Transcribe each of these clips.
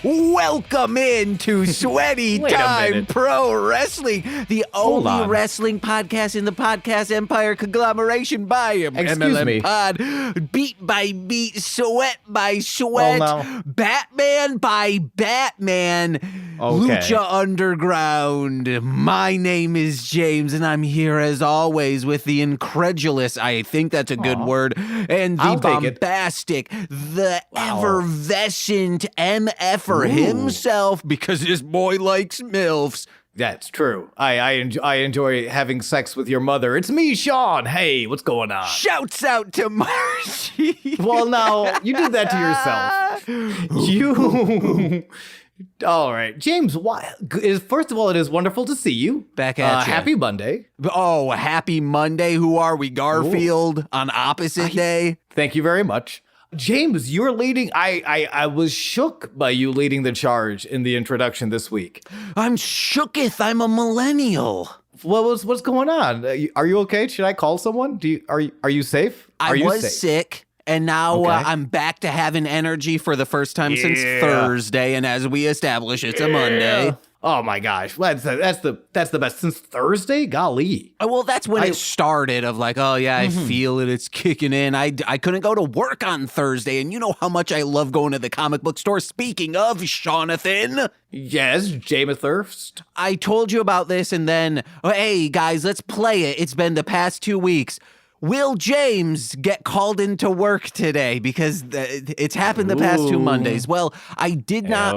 Welcome into Sweaty Time Pro Wrestling, the only wrestling podcast in the podcast empire conglomeration by MLM Pod, beat by beat, sweat by sweat, Batman by Batman, Lucha Underground. My name is James, and I'm here as always with the incredulous, I think that's a good word, and the bombastic, the effervescent MF himself, because this boy likes MILFs. That's true. I enjoy having sex with your mother. It's me, Sean. Hey, what's going on? Shouts out to Marcy. Well, now, you did that to yourself. You... All right. James, first of all, it is wonderful to see you. Back at you. Happy Monday. Oh, happy Monday. Who are we? Garfield on opposite day? Thank you very much. James, you're leading. I was shook by you leading the charge in the introduction this week. I'm shooketh. I'm a millennial. What's going on? Are you okay? Should I call someone? Are you safe? I was sick, and now I'm back to having energy for the first time since Thursday. And as we establish, it's a Monday. Oh my gosh, that's the best since Thursday. Golly. Well, that's when it started. Of like, I feel it. It's kicking in. I couldn't go to work on Thursday, and you know how much I love going to the comic book store. Speaking of, Jonathan. Yes, James Thirst. I told you about this, and then hey guys, let's play it. It's been the past 2 weeks. Will James get called into work today? Because it's happened the past 2 Mondays. Well, I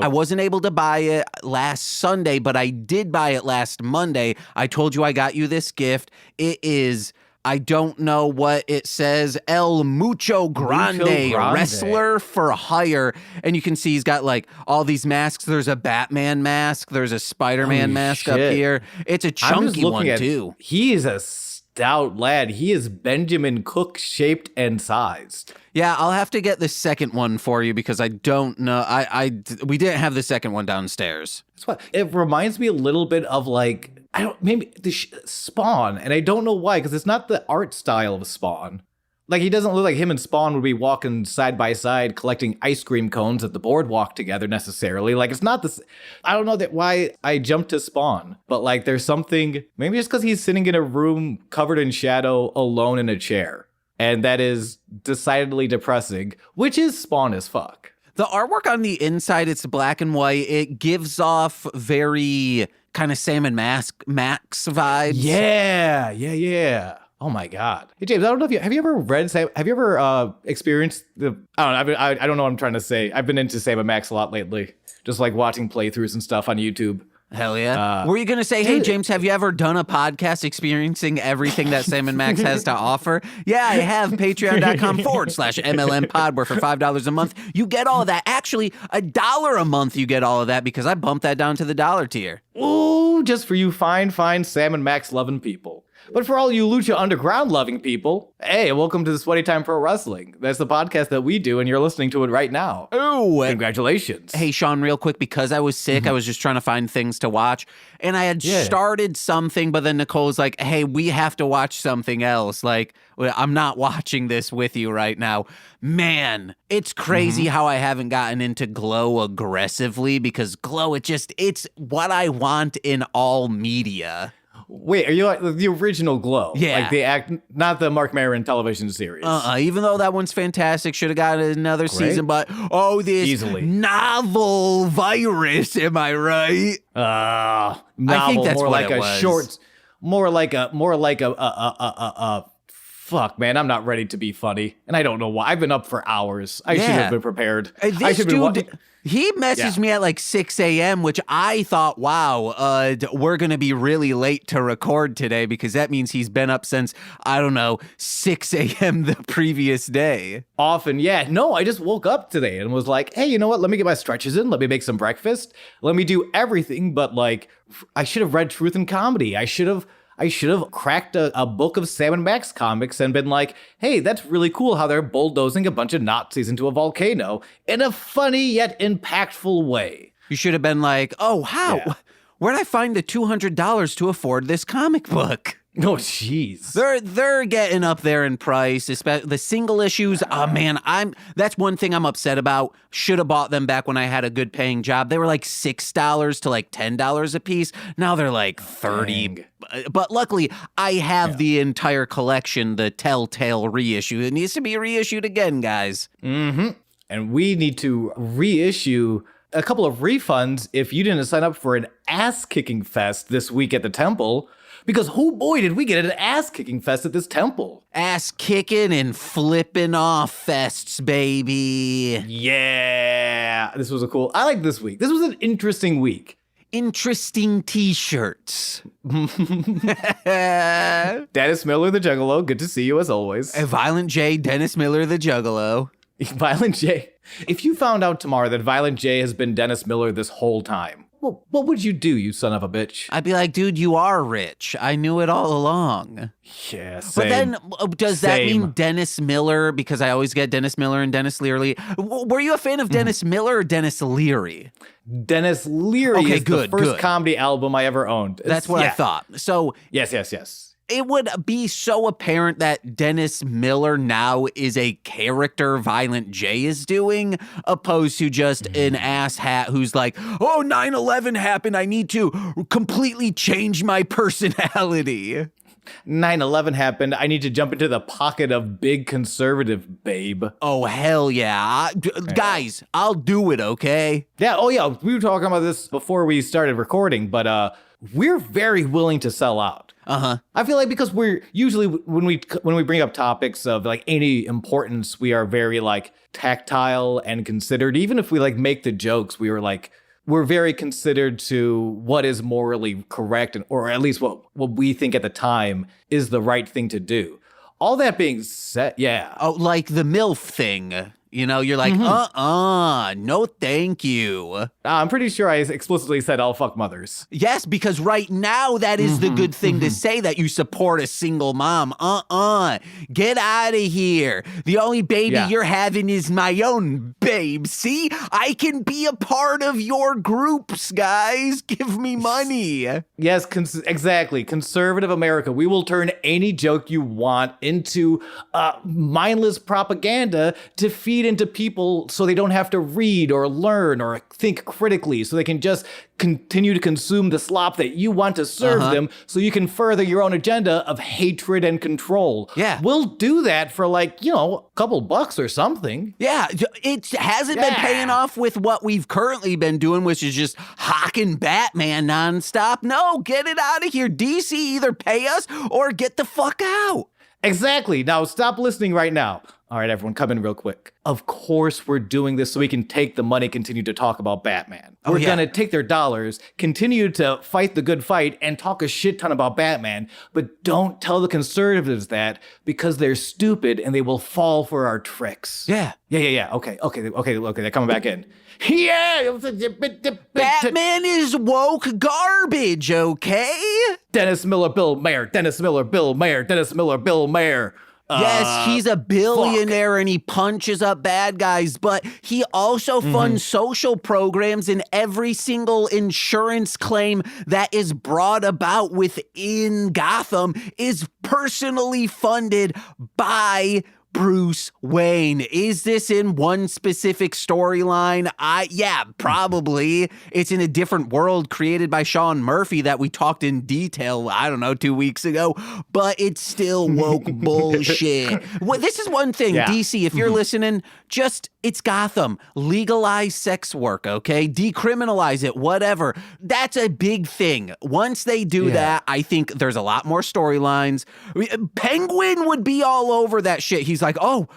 wasn't able to buy it last Sunday, but I did buy it last Monday. I told you I got you this gift. It is, I don't know what it says, El Mucho Grande, wrestler for hire. And you can see he's got like all these masks. There's a Batman mask. There's a Spider-Man mask up here. It's a chunky one too. He is a stout lad. He is Benjamin Cook shaped and sized. Yeah, I'll have to get the second one for you because I don't know. We didn't have the second one downstairs. That's why it reminds me a little bit of like maybe the Spawn, and I don't know why because it's not the art style of Spawn. Like, he doesn't look like him and Spawn would be walking side by side collecting ice cream cones at the boardwalk together necessarily. Like, it's not this. I don't know why I jumped to Spawn, but like there's something, maybe just because he's sitting in a room covered in shadow alone in a chair. And that is decidedly depressing, which is Spawn as fuck. The artwork on the inside, it's black and white. It gives off very kind of Sam and Max vibes. Yeah. Oh my God. Hey James, I don't know if have you ever experienced I don't know what I'm trying to say. I've been into Sam and Max a lot lately. Just like watching playthroughs and stuff on YouTube. Hell yeah. Were you going to say, hey, James, have you ever done a podcast experiencing everything that Sam and Max has to offer? Yeah, I have. Patreon.com/MLM pod, where for $5 a month, you get all of that. Actually, $1 a month, you get all of that because I bumped that down to the $1 tier. Ooh, just for you fine Sam and Max loving people. But for all you Lucha Underground loving people, hey, welcome to the Sweaty Time Pro Wrestling. That's the podcast that we do, and you're listening to it right now. Ooh. Congratulations. Hey, Sean, real quick, because I was sick, I was just trying to find things to watch, and I had started something, but then Nicole's like, hey, we have to watch something else. Like, I'm not watching this with you right now. Man, it's crazy how I haven't gotten into Glow aggressively, because Glow, it's what I want in all media. Wait, are you like the original Glow? Yeah. Like not the Mark Maron television series. Even though that one's fantastic, should have gotten another season, but this novel virus, am I right? Novel, I think that's more what like it a was. short, more like a fuck, man, I'm not ready to be funny. And I don't know why. I've been up for hours. I should have been prepared. He messaged me at like 6 a.m., which I thought, wow, we're going to be really late to record today because that means he's been up since, I don't know, 6 a.m. the previous day. Often, yeah. No, I just woke up today and was like, hey, you know what? Let me get my stretches in. Let me make some breakfast. Let me do everything. But like, I should have read Truth and Comedy. I should have cracked a book of Sam and Max comics and been like, hey, that's really cool how they're bulldozing a bunch of Nazis into a volcano in a funny yet impactful way. You should have been like, oh, how? Yeah. Where'd I find the $200 to afford this comic book? Oh, jeez. They're getting up there in price, especially the single issues. Oh man, that's one thing I'm upset about. Should have bought them back when I had a good paying job. They were like $6 to like $10 a piece. Now they're like 30. Dang. But luckily, I have the entire collection, the Telltale reissue. It needs to be reissued again, guys. Mm-hmm. And we need to reissue a couple of refunds if you didn't sign up for an ass-kicking fest this week at the temple. Because, oh boy, did we get an ass-kicking fest at this temple. Ass-kicking and flipping off fests, baby. Yeah. This was I like this week. This was an interesting week. Interesting t-shirts. Dennis Miller, the Juggalo. Good to see you, as always. Violent J, Dennis Miller, the Juggalo. Violent J. If you found out tomorrow that Violent J has been Dennis Miller this whole time, well, what would you do, you son of a bitch? I'd be like, dude, you are rich. I knew it all along. Yeah, same. But then, does that mean Dennis Miller? Because I always get Dennis Miller and Dennis Leary. Were you a fan of Dennis Miller or Dennis Leary? Dennis Leary is the first comedy album I ever owned. That's what I thought. So Yes. It would be so apparent that Dennis Miller now is a character Violent J is doing, opposed to just an asshat who's like, oh, 9/11 happened. I need to completely change my personality. 9/11 happened. I need to jump into the pocket of big conservative babe. Oh, hell yeah. Guys, I'll do it, okay? Yeah, oh yeah. We were talking about this before we started recording, but we're very willing to sell out. I feel like because we're usually when we bring up topics of like any importance, we are very like tactile and considered. Even if we like make the jokes, we're very considered to what is morally correct, or at least what we think at the time is the right thing to do. All that being said, yeah. Oh, like the MILF thing. You know, you're like, no thank you. I'm pretty sure I explicitly said I'll fuck mothers. Yes, because right now that is the good thing to say, that you support a single mom. Get out of here. The only baby you're having is my own, babe. See, I can be a part of your groups, guys. Give me money. Yes, exactly. Conservative America. We will turn any joke you want into mindless propaganda to feed into people so they don't have to read or learn or think critically, so they can just continue to consume the slop that you want to serve them, so you can further your own agenda of hatred and control. Yeah. We'll do that for a couple bucks or something. Yeah, it hasn't been paying off with what we've currently been doing, which is just hawking Batman nonstop. No, get it out of here. DC, either pay us or get the fuck out. Exactly. Now stop listening right now. All right, everyone, come in real quick. Of course we're doing this so we can take the money, continue to talk about Batman. We're going to take their dollars, continue to fight the good fight, and talk a shit ton about Batman. But don't tell the conservatives that, because they're stupid and they will fall for our tricks. Yeah. Okay, they're coming back in. Yeah! Batman is woke garbage, okay? Dennis Miller, Bill Mayer. Dennis Miller, Bill Mayer. Dennis Miller, Bill Mayer. Yes, he's a billionaire and he punches up bad guys, but he also funds social programs, and every single insurance claim that is brought about within Gotham is personally funded by Bruce Wayne. Is this in one specific storyline? Yeah, probably. It's in a different world created by Sean Murphy that we talked in detail, 2 weeks ago, but it's still woke bullshit. Well, this is one thing, DC, if you're listening, it's Gotham. Legalize sex work, okay? Decriminalize it, whatever. That's a big thing. Once they do that, I think there's a lot more storylines. Penguin would be all over that shit. He's like, oh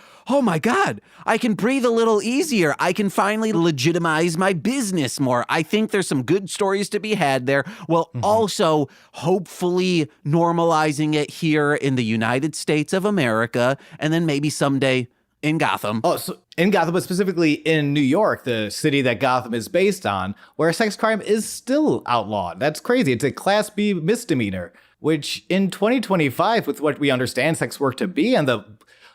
my God, I can breathe a little easier. I can finally legitimize my business more. I think there's some good stories to be had there, while also hopefully normalizing it here in the United States of America, and then maybe someday in Gotham. Oh, so in Gotham, but specifically in New York, the city that Gotham is based on, where sex crime is still outlawed. That's crazy. It's a Class B misdemeanor, which in 2025, with what we understand sex work to be and the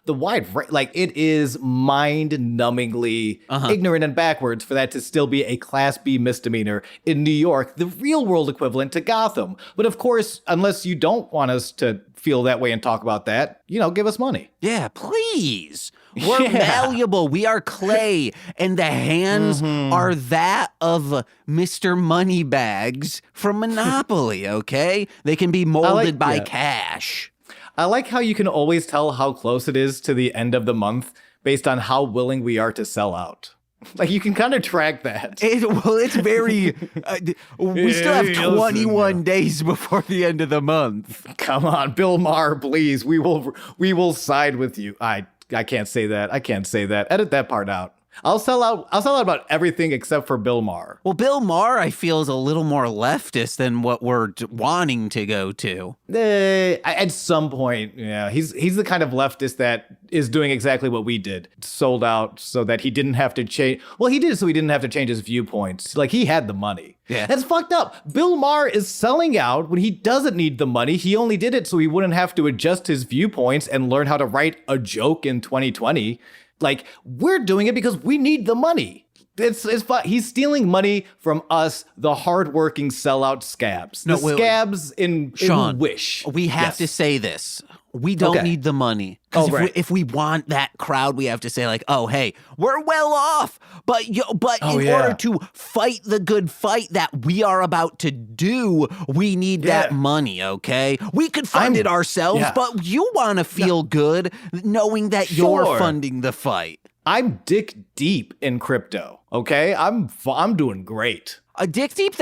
the like it is mind-numbingly ignorant and backwards for that to still be a Class B misdemeanor in New York, the real world equivalent to Gotham. But of course, unless you don't want us to feel that way and talk about that, give us money. Yeah, please. We're malleable. We are clay. And the hands are that of Mr. Moneybags from Monopoly, okay? They can be molded by cash. I like how you can always tell how close it is to the end of the month based on how willing we are to sell out. Like, you can kind of track that. It's very... we still have 21 days before the end of the month. Come on, Bill Maher, please. We will side with you. I can't say that. I can't say that. Edit that part out. I'll sell out about everything except for Bill Maher. Well, Bill Maher, I feel, is a little more leftist than what we're wanting to go to. At some point, yeah. He's the kind of leftist that is doing exactly what we did. Sold out so that he didn't have to change. Well, he did so he didn't have to change his viewpoints. Like, he had the money. Yeah. That's fucked up. Bill Maher is selling out when he doesn't need the money. He only did it so he wouldn't have to adjust his viewpoints and learn how to write a joke in 2020. Like, we're doing it because we need the money. It's fun. He's stealing money from us, the hardworking sellout scabs. The scabs in Sean, Wish. We have to say this. We don't need the money. Because if we want that crowd, we have to say, like, oh, hey, we're well off. But in order to fight the good fight that we are about to do, we need that money, okay? We could fund it ourselves, but you want to feel good knowing that you're funding the fight. I'm dick deep in crypto, okay? I'm doing great. Dick deep?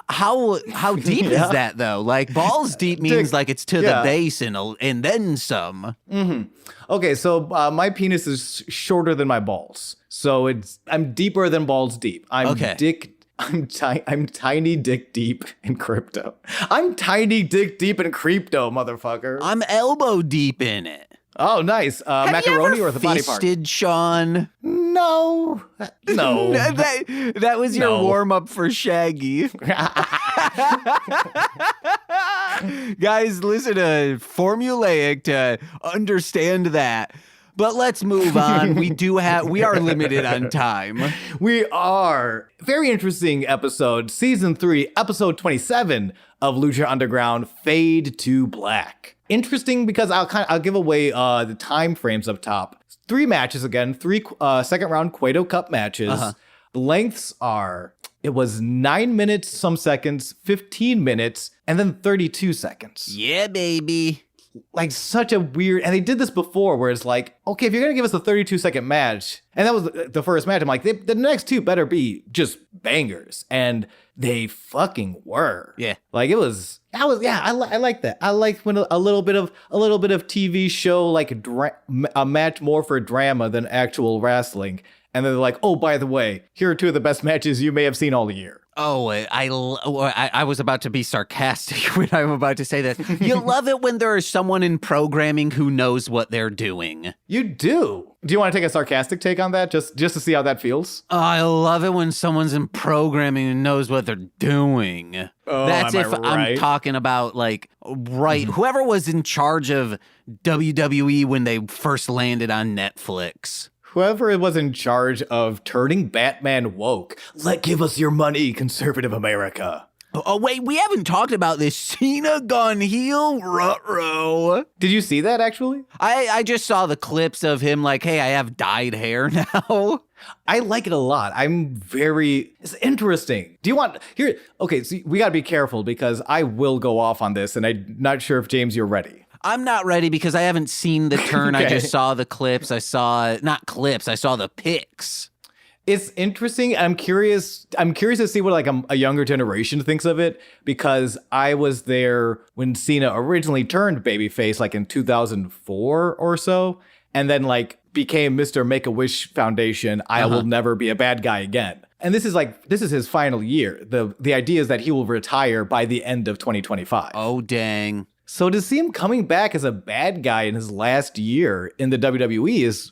How deep is that though? Like, balls deep means like it's to the base and then some. Mm-hmm. Okay, so my penis is shorter than my balls, so I'm deeper than balls deep. I'm tiny dick deep in crypto. I'm tiny dick deep in crypto, motherfucker. I'm elbow deep in it. Oh, nice. Macaroni or the body part? Fisted, Sean? No. That was your warm-up for Shaggy. Guys, listen to Formulaic to understand that. But let's move on. We are limited on time. We are. Very interesting episode. Season 3, episode 27 of Lucha Underground, Fade to Black. Interesting because I'll give away the time frames up top. 3 matches again, 3 second round Cueto Cup matches. The lengths are, it was 9 minutes, some seconds, 15 minutes, and then 32 seconds. Yeah, baby. Like, such a weird, and they did this before where it's like, okay, if you're gonna give us a 32-second match, and that was the first match, I'm like, the next 2 better be just bangers, and they fucking were. Yeah. Like, I like that. I like when a little bit of TV show, like a match more for drama than actual wrestling, and then they're like, oh, by the way, here are 2 of the best matches you may have seen all year. Oh, I was about to be sarcastic when I'm about to say that. You love it when there is someone in programming who knows what they're doing. You do. Do you want to take a sarcastic take on that, just to see how that feels? Oh, I love it when someone's in programming and knows what they're doing. Oh, that's if right? I'm talking about, like, whoever was in charge of WWE when they first landed on Netflix. Whoever was in charge of turning Batman woke. Give us your money, conservative America. Oh, wait, we haven't talked about this. Cena gone heel, ruh-roh. Did you see that, actually? I just saw the clips of him like, hey, I have dyed hair now. I like it a lot. It's interesting. Okay, so we gotta be careful because I will go off on this and I'm not sure if, James, you're ready. I'm not ready because I haven't seen the turn. Okay. I just saw the clips. I saw the pics. It's interesting. I'm curious to see what a younger generation thinks of it, because I was there when Cena originally turned babyface, like in 2004 or so, and then became Mr. Make-A-Wish Foundation. I will never be a bad guy again. And this is his final year. The idea is that he will retire by the end of 2025. Oh, dang. So to see him coming back as a bad guy in his last year in the WWE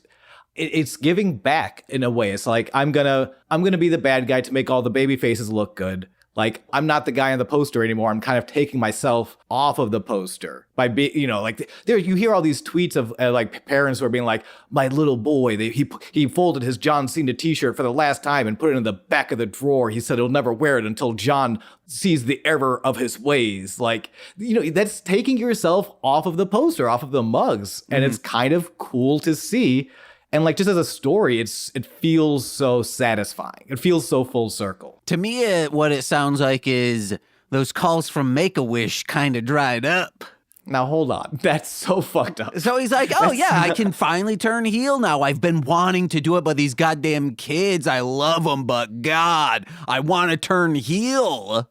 it's giving back in a way. It's like, I'm gonna be the bad guy to make all the baby faces look good. like, I'm not the guy on the poster anymore. I'm kind of taking myself off of the poster by being, like there, you hear all these tweets of like parents who are being like, my little boy, he folded his John Cena t-shirt for the last time and put it in the back of the drawer. He said he'll never wear it until John sees the error of his ways. Like, that's taking yourself off of the poster, off of the mugs. And it's kind of cool to see. And like, just as a story, it feels so satisfying. It feels so full circle. To me, what it sounds like is those calls from Make-A-Wish kind of dried up. Now, hold on. That's so fucked up. So he's like, oh, yeah, I can finally turn heel now. I've been wanting to do it, but these goddamn kids, I love them, but God, I want to turn heel.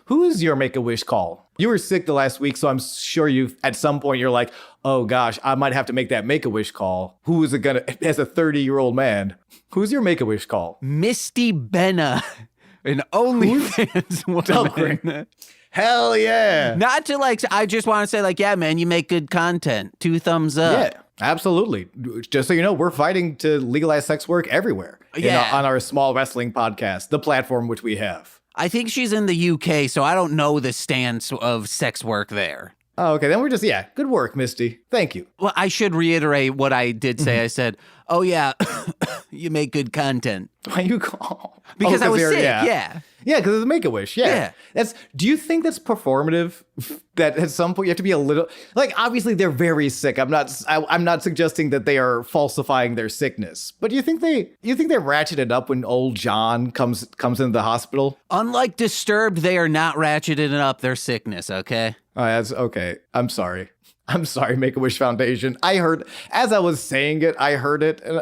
Who is your Make-A-Wish call? You were sick the last week, so I'm sure at some point you're like, oh gosh, I might have to make that Make-A-Wish call. Who is it gonna, as a 30-year-old man, who's your Make-A-Wish call? Misty Benna, an OnlyFans woman. Hell yeah. Not to like, I just want to say like, yeah, man, you make good content. 2 thumbs up. Yeah, absolutely. Just so you know, we're fighting to legalize sex work everywhere. On our small wrestling podcast, the platform which we have. I think she's in the UK, so I don't know the stance of sex work there. Oh, okay. Then we're just, good work, Misty. Thank you. Well, I should reiterate what I did say. I said, oh, yeah, you make good content. Why you call? Because I was sick, yeah. Yeah, because it's a Make-A-Wish, yeah. Do you think that's performative? That at some point you have to be a little, like, obviously they're very sick. I'm not suggesting that they are falsifying their sickness, but do you think they ratcheted up when old John comes into the hospital? Unlike Disturbed, they are not ratcheting up their sickness, okay? Oh, that's okay. I'm sorry, Make-A-Wish Foundation. I heard, as I was saying it, I heard it, and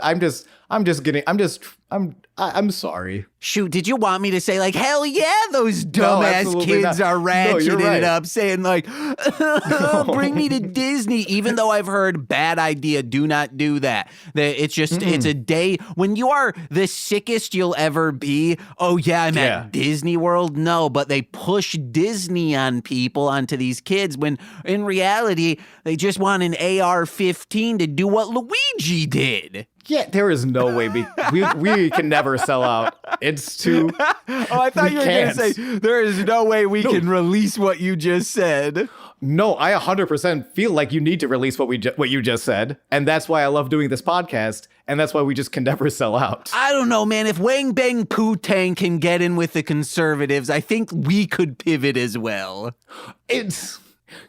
I'm sorry. Shoot, did you want me to say like, hell yeah, those dumbass kids are ratcheting it up, saying like, bring me to Disney, even though I've heard bad idea, do not do that. It's just, it's a day when you are the sickest you'll ever be. Oh yeah, I'm at Disney World. No, but they push Disney on people, onto these kids, when in reality, they just want an AR-15 to do what Luigi did. Yeah, there is no way we can never sell out. It's too. Oh, I thought you were going to say there is no way we can release what you just said. No, I 100% feel like you need to release what you just said, and that's why I love doing this podcast, and that's why we just can never sell out. I don't know, man. If Wang Bang Poo-Tang can get in with the conservatives, I think we could pivot as well.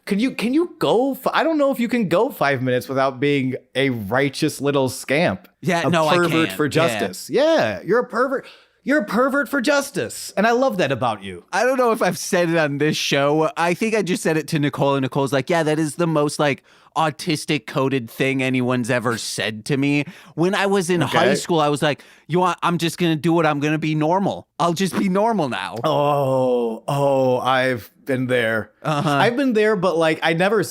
Can you go? I don't know if you can go 5 minutes without being a righteous little scamp. Yeah, I can't. Pervert for justice. Yeah, you're a pervert. You're a pervert for justice, and I love that about you. I don't know if I've said it on this show. I think I just said it to Nicole, and Nicole's like, yeah, that is the most like autistic coded thing anyone's ever said to me. When I was in high school, I was like, I'm just going to do it. I'm going to be normal. I'll just be normal now. Oh, I've been there. I've been there, but like I've never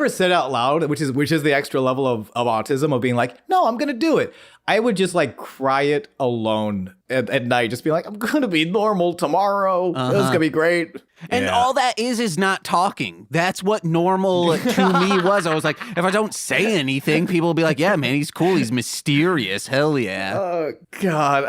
said out loud, which is the extra level of autism of being like, no, I'm going to do it. I would just like cry it alone at night, just be like, I'm going to be normal tomorrow. This is going to be great. And all that is not talking. That's what normal to me was. I was like, if I don't say anything, people will be like, yeah, man, he's cool. He's mysterious. Hell yeah. Oh, God.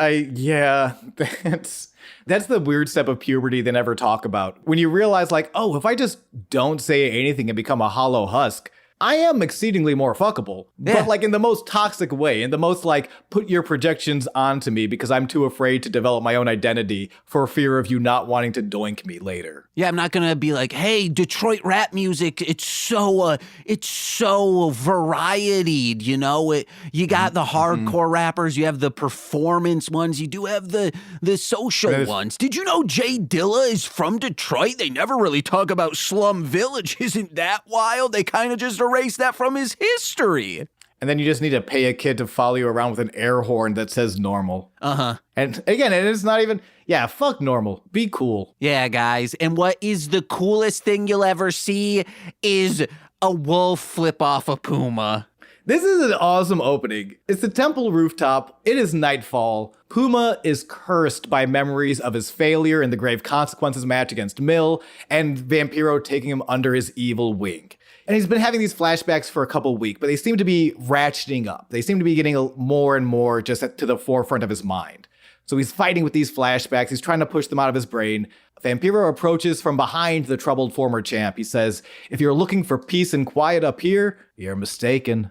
That's the weird step of puberty they never talk about. When you realize like, oh, if I just don't say anything and become a hollow husk, I am exceedingly more fuckable, but like in the most toxic way, in the most like put your projections onto me because I'm too afraid to develop my own identity for fear of you not wanting to doink me later. Yeah, I'm not gonna be like, hey, Detroit rap music, it's so varietied, you know? You got the hardcore rappers, you have the performance ones, you do have the social ones. Did you know Jay Dilla is from Detroit? They never really talk about Slum Village. Isn't that wild? They kind of just erase that from his history. And then you just need to pay a kid to follow you around with an air horn that says normal. And again, it is not even, fuck normal. Be cool. Yeah, guys. And what is the coolest thing you'll ever see is a wolf flip off a puma. This is an awesome opening. It's the temple rooftop. It is nightfall. Puma is cursed by memories of his failure in the Grave Consequences match against Mill and Vampiro taking him under his evil wing. And he's been having these flashbacks for a couple weeks, but they seem to be ratcheting up. They seem to be getting more and more just to the forefront of his mind. So he's fighting with these flashbacks. He's trying to push them out of his brain. Vampiro approaches from behind the troubled former champ. He says, if you're looking for peace and quiet up here, you're mistaken.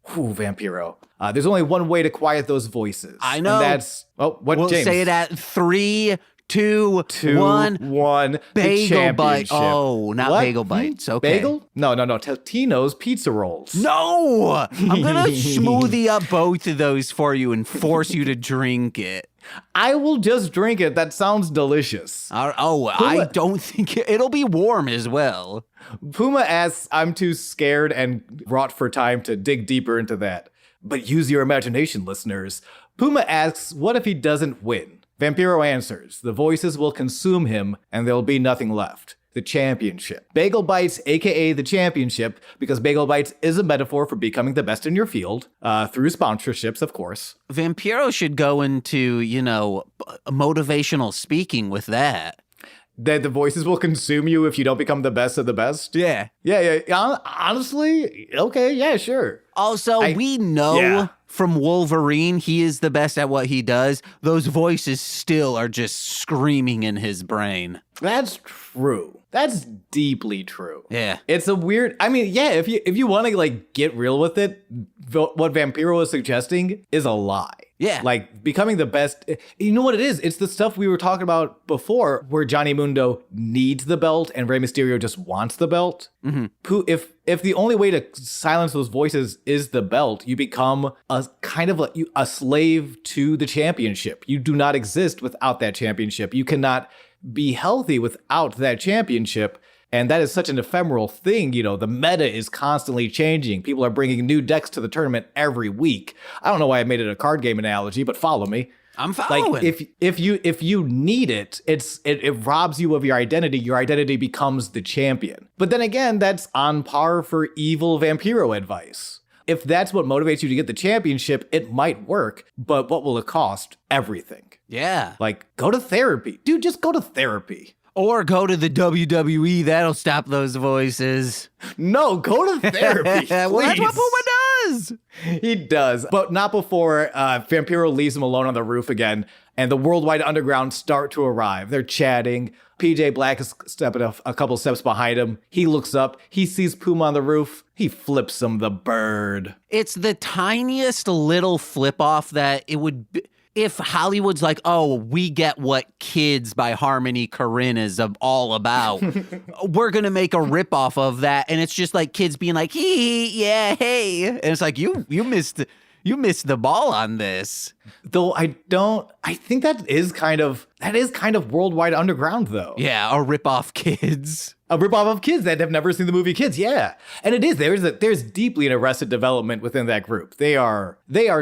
Whew, Vampiro. There's only one way to quiet those voices. I know. And that's, we'll James? say it at 3, 2, 1. Bagel Bites. Oh, not what? Bagel Bites. Okay. Bagel? No. Totino's Pizza Rolls. No! I'm going to smoothie up both of those for you and force you to drink it. I will just drink it. That sounds delicious. I don't think it'll be warm as well. Puma asks, I'm too scared and wrought for time to dig deeper into that. But use your imagination, listeners. Puma asks, what if he doesn't win? Vampiro answers, the voices will consume him and there'll be nothing left. The championship. Bagel Bites, aka the championship, because Bagel Bites is a metaphor for becoming the best in your field, through sponsorships, of course. Vampiro should go into, motivational speaking with that. That the voices will consume you if you don't become the best of the best? Yeah. Yeah. Honestly, okay, yeah, sure. Also, we know from Wolverine, he is the best at what he does. Those voices still are just screaming in his brain. That's true. That's deeply true. Yeah. It's a weird, if you want to get real with it, what Vampiro is suggesting is a lie. Yeah. Becoming the best, you know what it is? It's the stuff we were talking about before where Johnny Mundo needs the belt and Rey Mysterio just wants the belt. Mm-hmm. If the only way to silence those voices is the belt, you become a kind of a slave to the championship. You do not exist without that championship. You cannot be healthy without that championship. And that is such an ephemeral thing. The meta is constantly changing. People are bringing new decks to the tournament every week. I don't know why I made it a card game analogy, but follow me. I'm following. If you need it, it robs you of your identity. Your identity becomes the champion. But then again, that's on par for evil Vampiro advice. If that's what motivates you to get the championship, it might work, but what will it cost? Everything. Yeah. Go to therapy. Dude, just go to therapy. Or go to the WWE. That'll stop those voices. No, go to therapy. Well, that's what Puma does. He does, but not before Vampiro leaves him alone on the roof again, and the Worldwide Underground start to arrive. They're chatting. PJ Black is stepping a couple steps behind him. He looks up. He sees Puma on the roof. He flips him the bird. It's the tiniest little flip off that it would be. If Hollywood's like, oh, we get what Kids by Harmony Korine is all about, we're going to make a ripoff of that. And it's just like kids being like, yeah, hey. And it's like, you missed the ball on this. Though I think that is kind of Worldwide Underground, though. Yeah, a ripoff Kids. A ripoff of Kids that have never seen the movie Kids, yeah. And it is, there's deeply an Arrested Development within that group. They are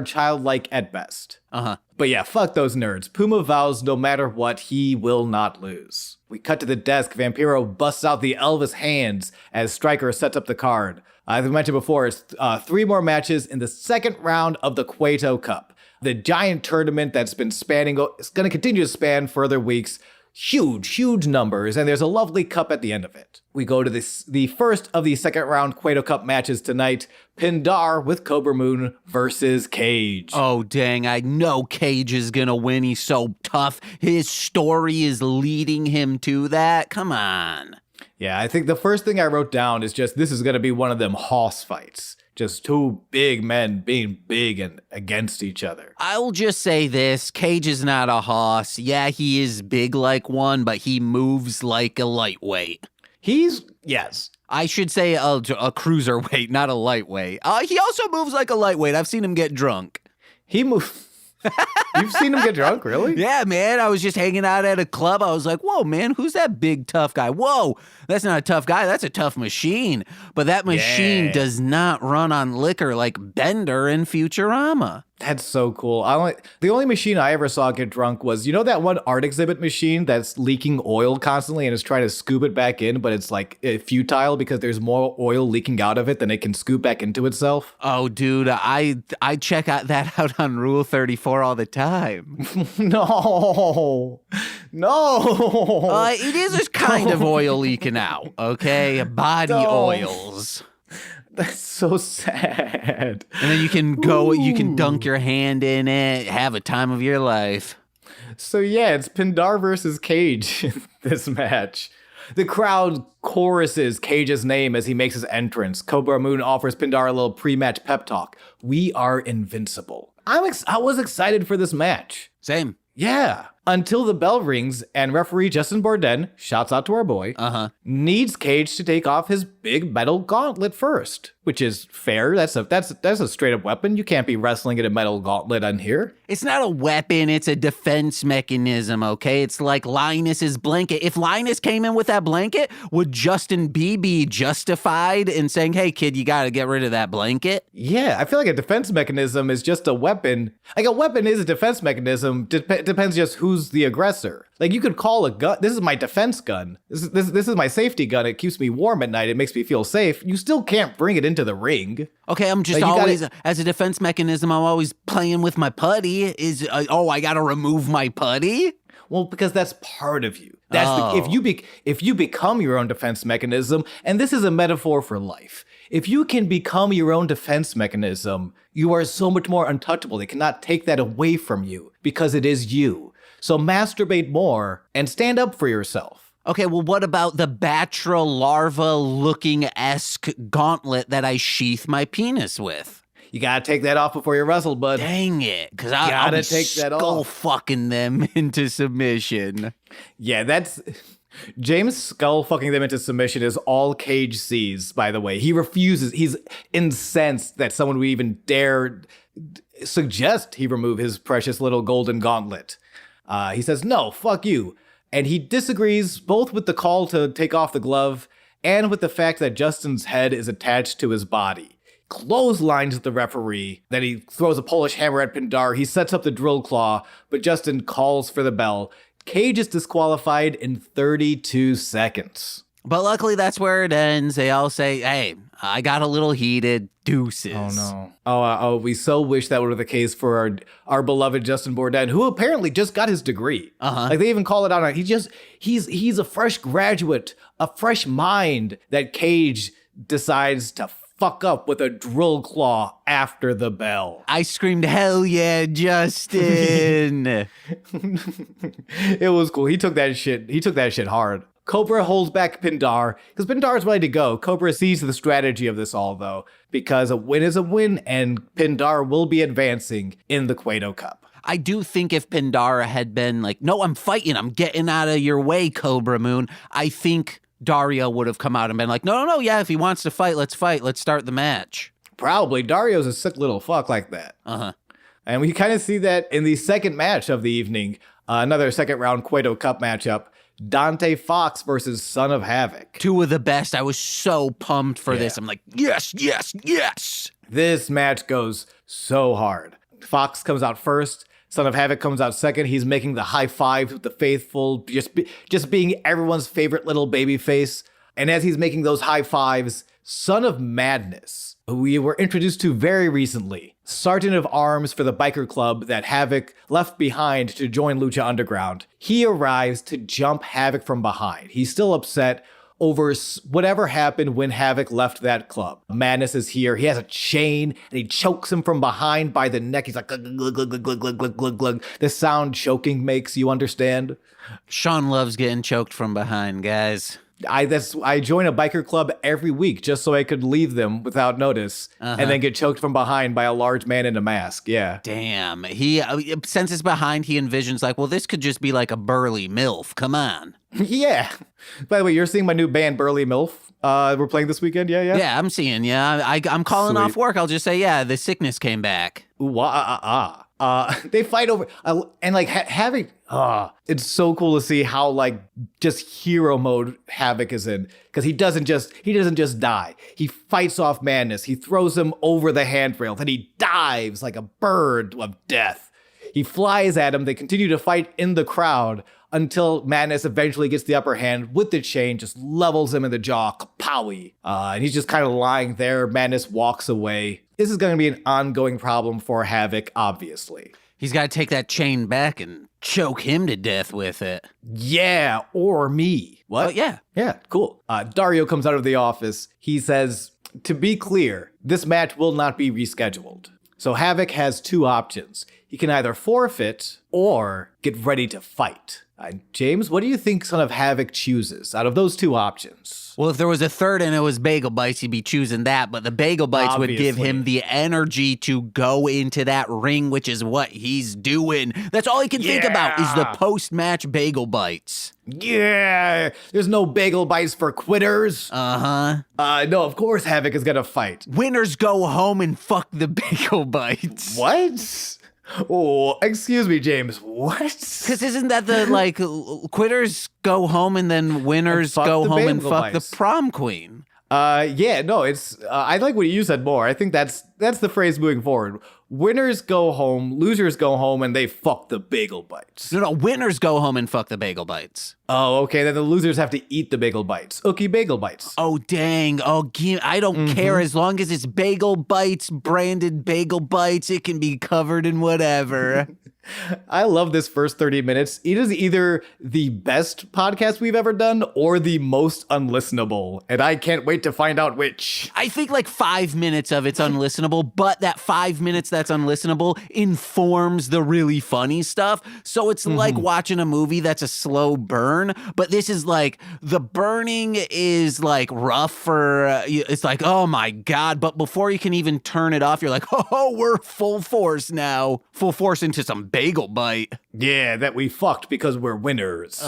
childlike at best. Uh-huh. But yeah, fuck those nerds. Puma vows no matter what, he will not lose. We cut to the desk. Vampiro busts out the Elvis hands as Stryker sets up the card. As we mentioned before, it's 3 more matches in the second round of the Cueto Cup. The giant tournament that's been spanning, it's going to continue to span further weeks. Huge numbers, and there's a lovely cup at the end of it. We go to the first of the second round Cueto Cup matches tonight. Pindar with Cobra Moon versus Cage. Oh, dang, I know Cage is gonna win. He's so tough. His story is leading him to that. Come on. Yeah, I think the first thing I wrote down is just this is gonna be one of them hoss fights. Just 2 big men being big and against each other. I'll just say this. Cage is not a hoss. Yeah, he is big like one, but he moves like a lightweight. Yes. I should say a cruiserweight, not a lightweight. He also moves like a lightweight. I've seen him get drunk. He moves... You've seen him get drunk, really? Yeah, man. I was just hanging out at a club. I was like, whoa, man, who's that big tough guy? Whoa, that's not a tough guy. That's a tough machine. But that machine does not run on liquor like Bender in Futurama. That's so cool. The only machine I ever saw get drunk was, you know that one art exhibit machine that's leaking oil constantly and is trying to scoop it back in, but it's futile because there's more oil leaking out of it than it can scoop back into itself? Oh, dude, I check that out on Rule 34 all the time. No. It is a kind of oil leaking out, okay? Body oils. That's so sad. And then you can you can dunk your hand in it, have a time of your life. So yeah, it's Pindar versus Cage in this match. The crowd choruses Cage's name as he makes his entrance. Cobra Moon offers Pindar a little pre-match pep talk. We are invincible. I was excited for this match. Same. Yeah. Until the bell rings and referee Justin Bourdin, shouts out to our boy, needs Cage to take off his big metal gauntlet first, which is fair. That's a straight up weapon. You can't be wrestling in a metal gauntlet on here. It's not a weapon. It's a defense mechanism, okay? It's like Linus's blanket. If Linus came in with that blanket, would Justin B be justified in saying, hey, kid, you got to get rid of that blanket? Yeah, I feel like a defense mechanism is just a weapon. Like a weapon is a defense mechanism. Depends just who's the aggressor. Like you could call a gun, this is my defense gun. This is my safety gun. It keeps me warm at night. It makes me feel safe. You still can't bring it into the ring. Okay, I'm just always, as a defense mechanism, I'm always playing with my putty. I got to remove my putty? Well, because that's part of you. If you become your own defense mechanism, and this is a metaphor for life. If you can become your own defense mechanism, you are so much more untouchable. They cannot take that away from you because it is you. So masturbate more and stand up for yourself. Okay, well, what about the Batra larva-looking-esque gauntlet that I sheath my penis with? You gotta take that off before you wrestle, bud. Dang it, because I'll be skull fucking them into submission. Yeah, that's... James skull fucking them into submission is all Cage sees, by the way. He refuses. He's incensed that someone would even dare suggest he remove his precious little golden gauntlet. He says, no, fuck you. And he disagrees both with the call to take off the glove and with the fact that Justin's head is attached to his body. Clotheslines the referee. Then he throws a Polish hammer at Pindar. He sets up the drill claw, but Justin calls for the bell. Cage is disqualified in 32 seconds. But luckily, that's where it ends. They all say, hey, I got a little heated. Deuces. Oh, no. Oh, we so wish that were the case for our beloved Justin Bourdin, who apparently just got his degree. Like, they even call it out. He's a fresh graduate, a fresh mind that Cage decides to fuck up with a drill claw after the bell. I screamed, hell yeah, Justin. It was cool. He took that shit hard. Cobra holds back Pindar because Pindar's ready to go. Cobra sees the strategy of this all, though, because a win is a win and Pindar will be advancing in the Cueto Cup. I do think if Pindar had been like, no, I'm fighting, I'm getting out of your way, Cobra Moon, I think Dario would have come out and been like, no, yeah, if he wants to fight, let's start the match. Probably. Dario's a sick little fuck like that. And we kind of see that in the second match of the evening, another second round Cueto Cup matchup. Dante Fox versus Son of Havoc. Two of the best. I was so pumped for this. I'm like, yes. This match goes so hard. Fox comes out first. Son of Havoc comes out second. He's making the high fives with the faithful, just being everyone's favorite little baby face. And as he's making those high fives, Son of Madness, who we were introduced to very recently, Sergeant of Arms for the biker club that Havoc left behind to join Lucha Underground. He arrives to jump Havoc from behind. He's still upset over whatever happened when Havoc left that club. Madness is here. He has a chain and he chokes him from behind by the neck. He's like, glug, glug, glug, glug, glug, glug, glug, glug. The sound choking makes, you understand? Sean loves getting choked from behind, guys. I join a biker club every week just so I could leave them without notice and then get choked from behind by a large man in a mask. Yeah. Damn. He since it's behind, he envisions like, well, this could just be like a burly MILF. Come on. Yeah. By the way, you're seeing my new band, Burly MILF. We're playing this weekend. Yeah. Yeah, I'm seeing. Yeah, I'm calling off work. I'll just say, yeah, the sickness came back. They fight over and like having it's so cool to see how like just hero mode Havoc is in, because he doesn't just die. He fights off Madness. He throws him over the handrail, then he dives like a bird of death. He flies at him. They continue to fight in the crowd until Madness eventually gets the upper hand with the chain, just levels him in the jaw, kapowie. And he's just kind of lying there. Madness walks away. This is going to be an ongoing problem for Havoc, obviously. He's got to take that chain back and choke him to death with it. Yeah, or me. What? Oh, yeah. Yeah, cool. Dario comes out of the office. He says, to be clear, this match will not be rescheduled. So Havoc has two options. He can either forfeit or get ready to fight. James, what do you think Son of Havoc chooses out of those two options? Well, if there was a third and it was Bagel Bites, he'd be choosing that. But the Bagel Bites would give him the energy to go into that ring, which is what he's doing. That's all he can think about is the post-match Bagel Bites. Yeah, there's no Bagel Bites for quitters. No, of course Havoc is gonna fight. Winners go home and fuck the Bagel Bites. What? Oh, excuse me, James. What? Because isn't that the, quitters go home and then winners go home and fuck the prom queen? Yeah, no, it's, I like what you said more. I think that's the phrase moving forward. Winners go home, losers go home, and they fuck the Bagel Bites. No, winners go home and fuck the Bagel Bites. Oh, okay, then the losers have to eat the Bagel Bites. Ookie Bagel Bites. Oh, dang. Oh, I don't care. As long as it's Bagel Bites, branded Bagel Bites, it can be covered in whatever. I love this first 30 minutes. It is either the best podcast we've ever done or the most unlistenable, and I can't wait to find out which. I think 5 minutes of it's unlistenable, but that 5 minutes that's unlistenable informs the really funny stuff. So it's like watching a movie that's a slow burn, but this is the burning is rough for, it's oh my God, but before you can even turn it off, you're oh, we're full force now. Full force into some Bagel Bite. Yeah, that we fucked because we're winners.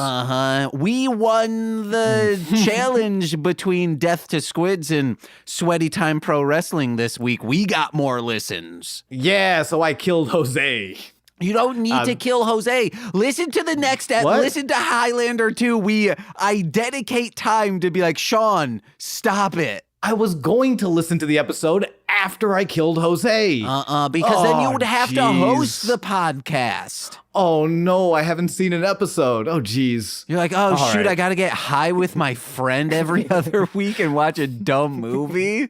We won the challenge between Death to Squids and Sweaty Time Pro Wrestling this week. We got more listens. Yeah, so I killed Jose. You don't need to kill Jose. Listen to the next listen to Highlander 2. I dedicate time to be Sean, stop it. I was going to listen to the episode after I killed Jose. Because then you would have to host the podcast. Oh, no, I haven't seen an episode. Oh, geez. You're shoot, I got to get high with my friend every other week and watch a dumb movie?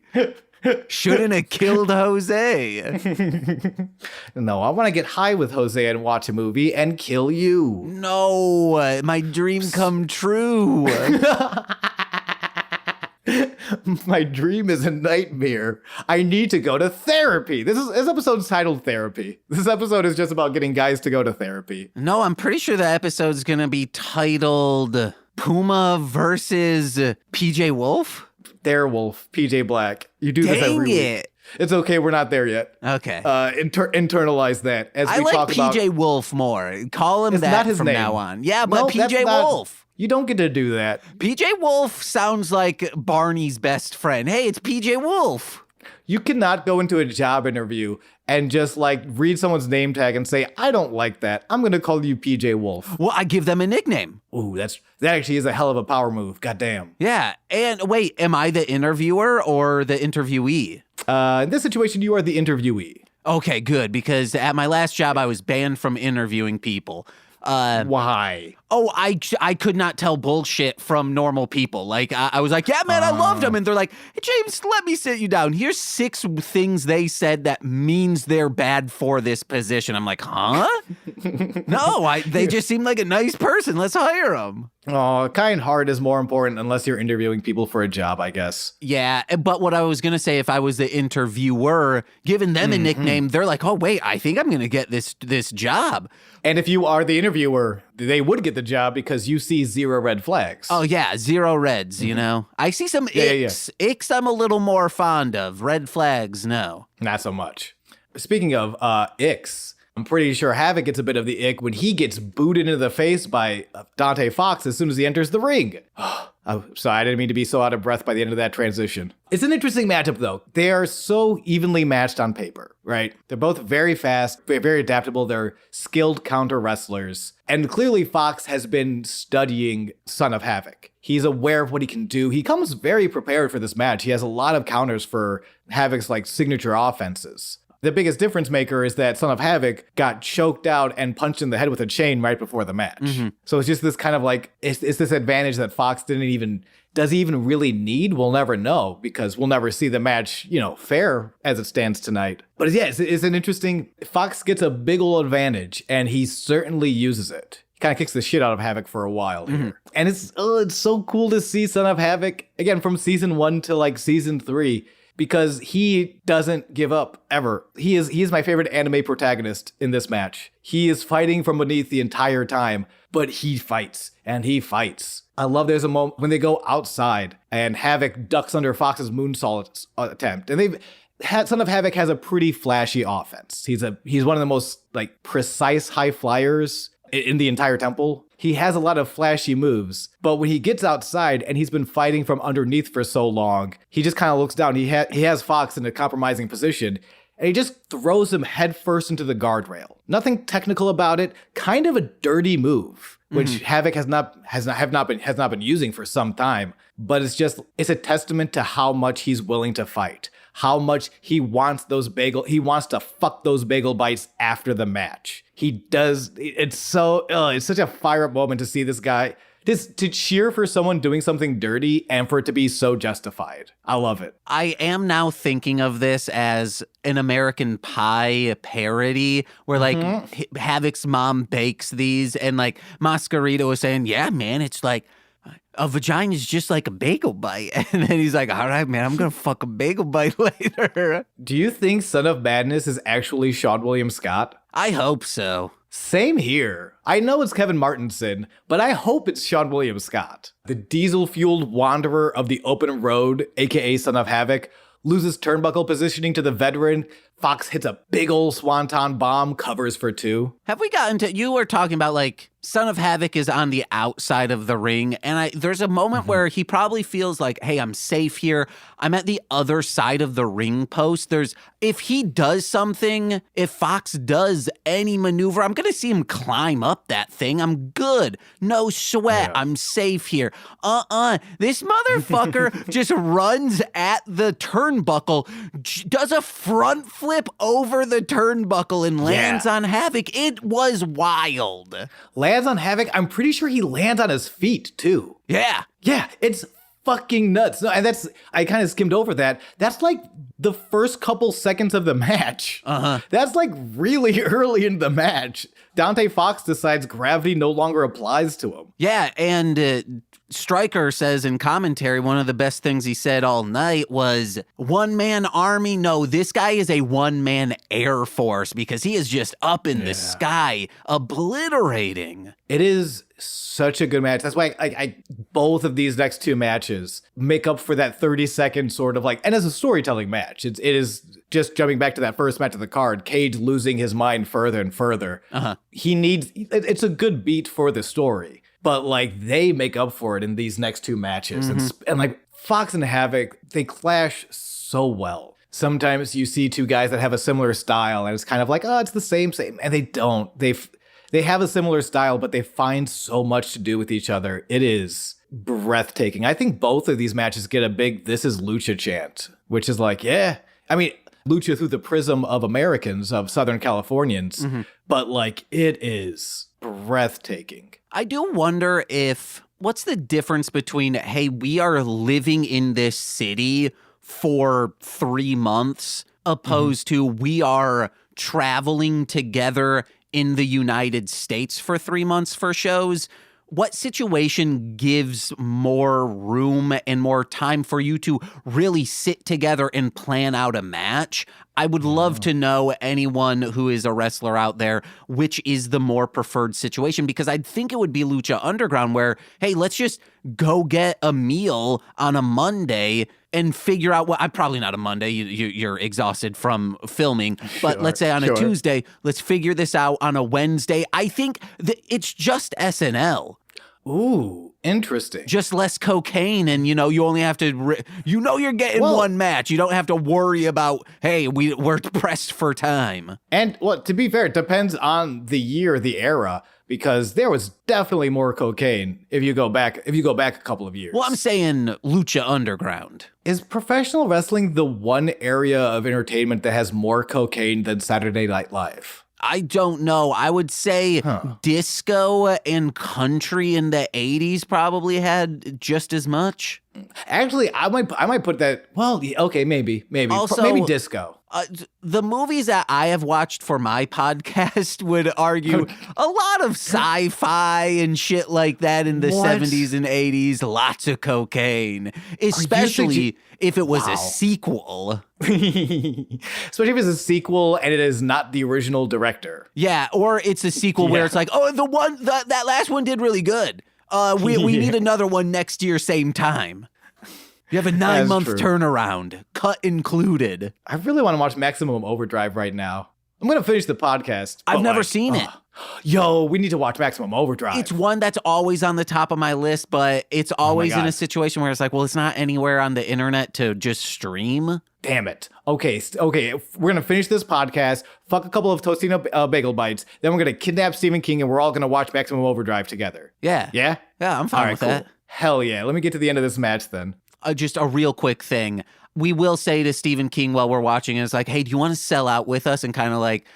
Shouldn't have killed Jose. No, I want to get high with Jose and watch a movie and kill you. No, my dream come true. My dream is a nightmare. I need to go to therapy. This episode's titled Therapy. This episode is just about getting guys to go to therapy. No, I'm pretty sure the episode's going to be titled Puma versus PJ Wolf. Their Wolf, PJ Black. You do this every week. It's okay, we're not there yet. Okay. Internalize that as we talk about. I like PJ Wolf more. Call him that from now on. Yeah, but PJ Wolf. You don't get to do that. PJ Wolf sounds like Barney's best friend. Hey, it's PJ Wolf. You cannot go into a job interview and just read someone's name tag and say, I don't like that. I'm going to call you PJ Wolf. Well, I give them a nickname. Ooh, that actually is a hell of a power move. Goddamn. Yeah. And wait, am I the interviewer or the interviewee? In this situation, you are the interviewee. Okay, good. Because at my last job, I was banned from interviewing people. Why? Oh, I could not tell bullshit from normal people. I was yeah, man, I loved them. And they're hey, James, let me sit you down. Here's 6 things they said that means they're bad for this position. I'm huh? No, they just seem like a nice person. Let's hire them. Oh, kind heart is more important unless you're interviewing people for a job, I guess. Yeah, but what I was going to say, if I was the interviewer, giving them a nickname, they're oh, wait, I think I'm going to get this job. And if you are the interviewer, they would get the job because you see 0 red flags. Oh, yeah, 0 reds, you know? I see some icks. Yeah. Icks I'm a little more fond of. Red flags, no. Not so much. Speaking of icks, I'm pretty sure Havoc gets a bit of the ick when he gets booted into the face by Dante Fox as soon as he enters the ring. Oh, sorry, I didn't mean to be so out of breath by the end of that transition. It's an interesting matchup, though. They are so evenly matched on paper, right? They're both very fast, very adaptable. They're skilled counter wrestlers. And clearly Fox has been studying Son of Havoc. He's aware of what he can do. He comes very prepared for this match. He has a lot of counters for Havoc's signature offenses. The biggest difference maker is that Son of Havoc got choked out and punched in the head with a chain right before the match. So it's just this kind of it's this advantage that Fox does he even really need? We'll never know because we'll never see the match, fair as it stands tonight. But yeah, it's an interesting, Fox gets a big old advantage and he certainly uses it. He kind of kicks the shit out of Havoc for a while here. And it's so cool to see Son of Havoc, again, from season 1 to season 3. because he doesn't give up ever. He is my favorite anime protagonist in this match. He is fighting from beneath the entire time, but he fights and he fights. I love there's a moment when they go outside and Havoc ducks under Fox's moonsault attempt. And Son of Havoc has a pretty flashy offense. He's one of the most like precise high flyers in the entire temple. He has a lot of flashy moves, but when he gets outside and he's been fighting from underneath for so long, he just kind of looks down. He has Fox in a compromising position, and he just throws him headfirst into the guardrail. Nothing technical about it. Kind of a dirty move, which Havoc has not been using for some time. But it's a testament to how much he's willing to fight. How much he wants to fuck those bagel bites after the match. He does. It's such a fire up moment to see this guy, to cheer for someone doing something dirty and for it to be so justified. I love it. I am now thinking of this as an American Pie parody where like Havoc's mom bakes these and like Mascarito was saying, yeah, man, it's like, a vagina is just like a bagel bite. And then he's like, all right, man, I'm going to fuck a bagel bite later. Do you think Son of Madness is actually Sean William Scott? I hope so. Same here. I know it's Kevin Martinson, but I hope it's Sean William Scott. The diesel-fueled wanderer of the open road, aka Son of Havoc, loses turnbuckle positioning to the veteran. Fox hits a big ol' swanton bomb, covers for 2. Have we gotten to, you were talking about like, Son of Havoc is on the outside of the ring, and there's a moment where he probably feels like, hey, I'm safe here. I'm at the other side of the ring post. If he does something, if Fox does any maneuver, I'm going to see him climb up that thing. I'm good. No sweat. Yeah. I'm safe here. This motherfucker just runs at the turnbuckle, does a front flip over the turnbuckle and lands on Havoc. It was wild. Lands on Havoc. I'm pretty sure he lands on his feet too. Yeah. Yeah, it's fucking nuts. No, and I kind of skimmed over that. That's like the first couple seconds of the match. That's like really early in the match. Dante Fox decides gravity no longer applies to him. Yeah, and Stryker says in commentary, one of the best things he said all night was, one-man army? No, this guy is a one-man air force because he is just up in the sky, obliterating. It is such a good match. That's why I both of these next 2 matches make up for that 30-second sort of like, and as a storytelling match, it is just jumping back to that first match of the card, Cage losing his mind further and further. It's a good beat for the story, but like they make up for it in these next 2 matches. And like Fox and Havoc, they clash so well. Sometimes you see 2 guys that have a similar style and it's kind of like, oh, it's the same, and they don't. They have a similar style, but they find so much to do with each other. It is breathtaking. I think both of these matches get a big "This is Lucha" chant, which is like, yeah. I mean, Lucha through the prism of Americans, of Southern Californians, but like it is breathtaking. I do wonder what's the difference between, hey, we are living in this city for 3 months, opposed to we are traveling together in the United States for 3 months for shows. What situation gives more room and more time for you to really sit together and plan out a match? I would love to know, anyone who is a wrestler out there, which is the more preferred situation, because I'd think it would be Lucha Underground where, hey, let's just go get a meal on a Monday and figure out probably not a Monday, you're exhausted from filming, but let's say on a Tuesday, let's figure this out on a Wednesday. I think it's just SNL. Ooh, interesting. Just less cocaine, and you only have to, you're getting one match. You don't have to worry about, hey, we're pressed for time. And to be fair, it depends on the year, the era, because there was definitely more cocaine if you go back a couple of years. Well, I'm saying Lucha Underground. Is professional wrestling the one area of entertainment that has more cocaine than Saturday Night Live? I don't know. I would say disco and country in the 80s probably had just as much. Actually, I might put that. Well, okay, maybe. Also, maybe disco. The movies that I have watched for my podcast would argue a lot of sci-fi and shit like that in the 70s and 80s. Lots of cocaine, especially if it was a sequel. Especially if it's a sequel and it is not the original director. Yeah, or it's a sequel where it's like, oh, that last one did really good. We need another one next year, same time. You have a 9-month turnaround, cut included. I really want to watch Maximum Overdrive right now. I'm going to finish the podcast. I've never seen it. Yo, we need to watch Maximum Overdrive. It's one that's always on the top of my list, but it's always in a situation where it's like, well, it's not anywhere on the internet to just stream. Damn it. Okay, we're going to finish this podcast, fuck a couple of Tostino Bagel Bites, then we're going to kidnap Stephen King, and we're all going to watch Maximum Overdrive together. Yeah. Yeah? Yeah, I'm fine with that. Hell yeah. Let me get to the end of this match then. Just a real quick thing. We will say to Stephen King while we're watching it, it's like, hey, do you want to sell out with us and kind of like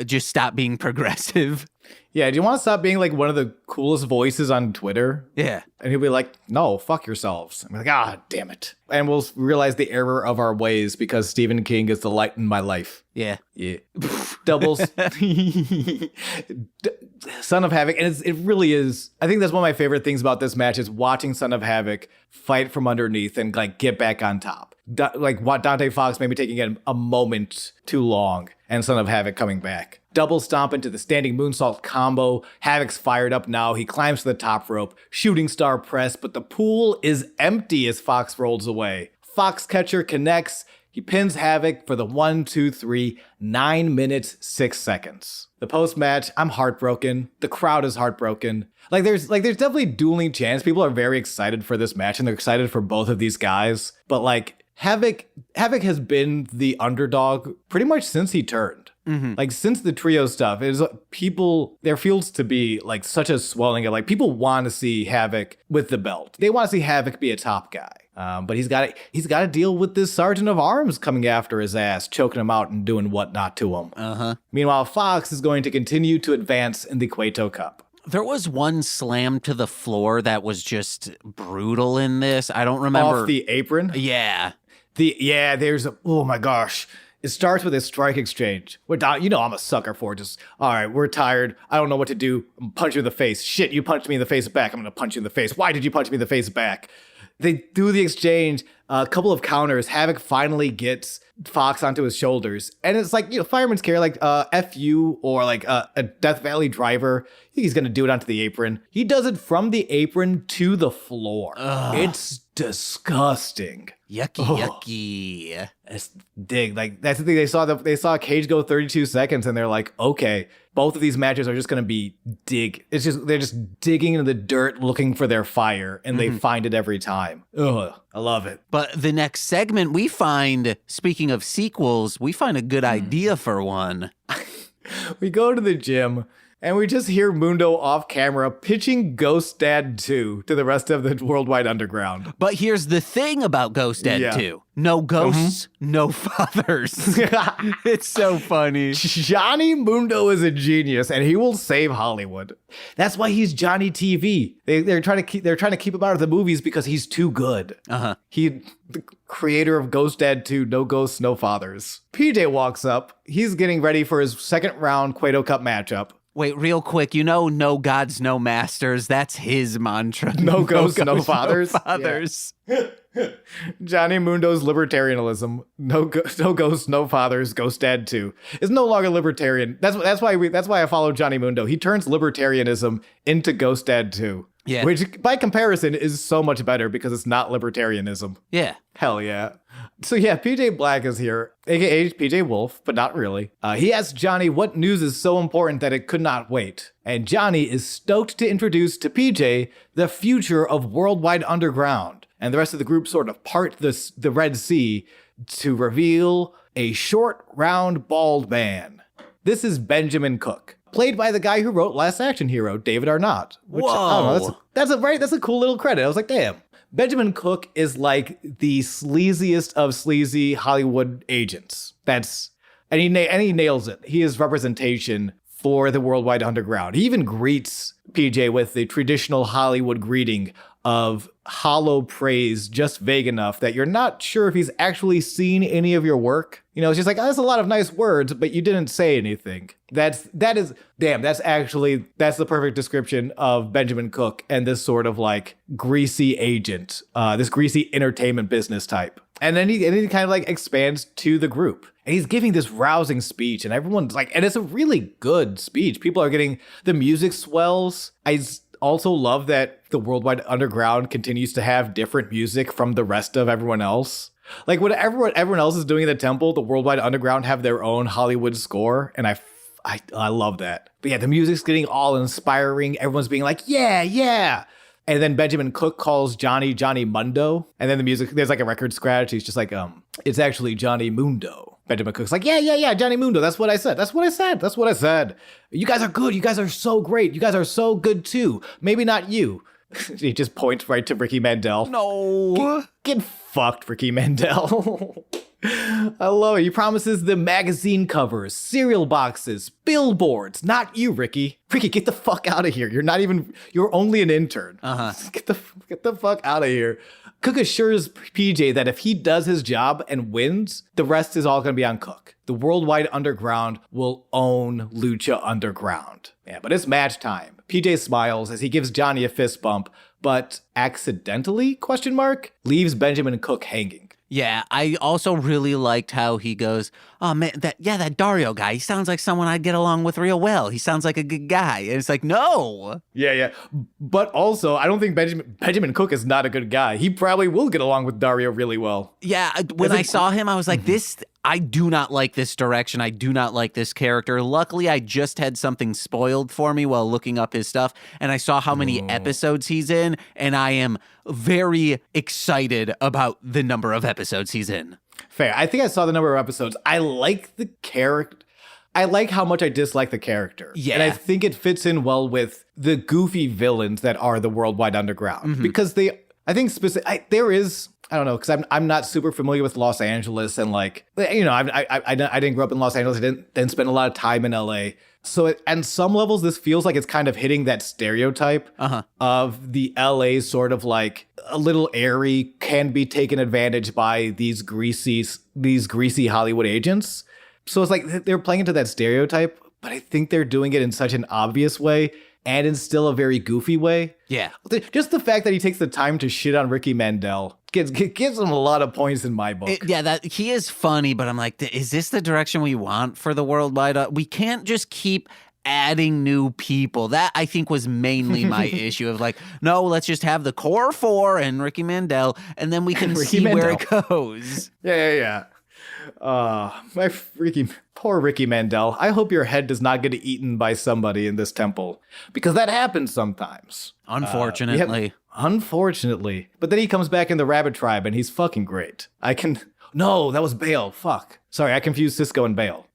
just stop being progressive? Yeah, do you want to stop being like one of the coolest voices on Twitter? Yeah. And he'll be like, no, fuck yourselves. And we're like, damn it. And we'll realize the error of our ways because Stephen King is the light in my life. Yeah. Yeah. Doubles. Son of Havoc. And it really is. I think that's one of my favorite things about this match is watching Son of Havoc fight from underneath and like get back on top. Like what Dante Fox maybe taking it a moment too long and Son of Havoc coming back. Double stomp into the standing moonsault combo. Havoc's fired up now. He climbs to the top rope. Shooting star press, but the pool is empty as Fox rolls away. Foxcatcher connects. He pins Havoc for the 1, 2, 3, 9 minutes, 6 seconds. The post-match, I'm heartbroken. The crowd is heartbroken. There's definitely dueling chants. People are very excited for this match, and they're excited for both of these guys. But Havoc has been the underdog pretty much since he turned. Mm-hmm. Since the trio stuff, there feels to be such a swelling of people want to see Havoc with the belt. They want to see Havoc be a top guy. But he's got to deal with this Sergeant of Arms coming after his ass, choking him out and doing whatnot to him. Uh-huh. Meanwhile, Fox is going to continue to advance in the Cueto Cup. There was one slam to the floor that was just brutal in this. I don't remember. Off the apron? Yeah. Oh my gosh. It starts with a strike exchange. I'm a sucker for just, all right, we're tired. I don't know what to do. I'm punch you in the face. Shit, you punched me in the face back. I'm going to punch you in the face. Why did you punch me in the face back? They do the exchange, a couple of counters. Havoc finally gets Fox onto his shoulders. And it's fireman's carry, F you or a Death Valley driver. He's going to do it onto the apron. He does it from the apron to the floor. Ugh. It's disgusting. Yucky. It's dig. That's the thing. They saw Cage go 32 seconds and they're like, okay, both of these matches are just going to be they're just digging into the dirt looking for their fire and they find it every time. Ugh, I love it. But the next segment we find, speaking of sequels, we find a good idea for one. We go to the gym and we just hear Mundo off camera pitching Ghost Dad 2 to the rest of the Worldwide Underground. But here's the thing about Ghost Dad 2. No ghosts, no fathers. It's so funny. Johnny Mundo is a genius and he will save Hollywood. That's why he's Johnny TV. They're trying to keep him out of the movies because he's too good. Uh-huh. The creator of Ghost Dad 2, No Ghosts, No Fathers. PJ walks up. He's getting ready for his second round Cueto Cup matchup. Wait, real quick, no gods, no masters. That's his mantra. No ghosts, no fathers. No fathers. Yeah. Johnny Mundo's libertarianism. No ghosts, no fathers. Ghost Dad 2 is no longer libertarian. That's why I follow Johnny Mundo. He turns libertarianism into Ghost Dad 2. Yeah. Which, by comparison, is so much better because it's not libertarianism. Yeah. Hell yeah. So yeah, PJ Black is here, aka PJ Wolf, but not really. He asks Johnny what news is so important that it could not wait. And Johnny is stoked to introduce to PJ the future of Worldwide Underground. And the rest of the group sort of part the Red Sea to reveal a short, round, bald man. This is Benjamin Cook, played by the guy who wrote Last Action Hero, David Arnott. Which, whoa. I don't know, that's a cool little credit. I was like, damn. Benjamin Cook is like the sleaziest of sleazy Hollywood agents. And he nails it. He is representation for the Worldwide Underground. He even greets PJ with the traditional Hollywood greeting of hollow praise just vague enough that you're not sure if he's actually seen any of your work. You know, it's just like, oh, that's a lot of nice words, but you didn't say anything. That's the perfect description of Benjamin Cook and this sort of like greasy agent, this greasy entertainment business type. And then he kind of like expands to the group. And he's giving this rousing speech, and everyone's like, and it's a really good speech. People are getting, the music swells. I also love that the Worldwide Underground continues to have different music from the rest of everyone else. Like when everyone else is doing in the temple, the Worldwide Underground have their own Hollywood score, and I love that. But yeah, the music's getting all inspiring. Everyone's being like, yeah, yeah. And then Benjamin Cook calls Johnny Mundo. And then the music, there's like a record scratch. He's just like, it's actually Johnny Mundo. Benjamin Cook's like, yeah, Johnny Mundo. That's what I said. You guys are good. You guys are so great. You guys are so good too. Maybe not you. He just points right to Ricky Mandel. No. Get fucked, Ricky Mandel. I love it. He promises the magazine covers, cereal boxes, billboards. Not you, Ricky. Ricky, get the fuck out of here. You're only an intern. Get the fuck out of here. Cook assures PJ that if he does his job and wins, the rest is all going to be on Cook. The Worldwide Underground will own Lucha Underground. Yeah, but it's match time. PJ smiles as he gives Johnny a fist bump, but accidentally, leaves Benjamin Cook hanging. Yeah, I also really liked how he goes, oh man, that Dario guy, he sounds like someone I'd get along with real well. He sounds like a good guy. And it's like, no. Yeah. But also, I don't think Benjamin Cook is not a good guy. He probably will get along with Dario really well. Yeah, when I saw him, I was like, I do not like this direction. I do not like this character. Luckily, I just had something spoiled for me while looking up his stuff, and I saw how many episodes he's in, and I am very excited about the number of episodes he's in. Fair. I think I saw the number of episodes. I like the character. I like how much I dislike the character. Yeah. And I think it fits in well with the goofy villains that are the Worldwide Underground. Because there is... I don't know, because I'm not super familiar with Los Angeles, and like, you know, I didn't grow up in Los Angeles. I didn't spend a lot of time in LA. So on some levels, this feels like it's kind of hitting that stereotype of the LA sort of like a little airy, can be taken advantage by these greasy Hollywood agents. So it's like they're playing into that stereotype, but I think they're doing it in such an obvious way and in still a very goofy way. Yeah. Just the fact that he takes the time to shit on Ricky Mandel gives him a lot of points in my book. That he is funny, but I'm like, is this the direction we want for the Worldwide? We can't just keep adding new people. That, I think, was mainly my issue of like, no, let's just have the core four and Ricky Mandel, and then we can see where it goes. Yeah. Poor Ricky Mandel. I hope your head does not get eaten by somebody in this temple, because that happens sometimes. Unfortunately. Unfortunately. But then he comes back in the Rabbit Tribe and he's fucking great. No, that was Bale. Fuck. Sorry, I confused Cisco and Bale.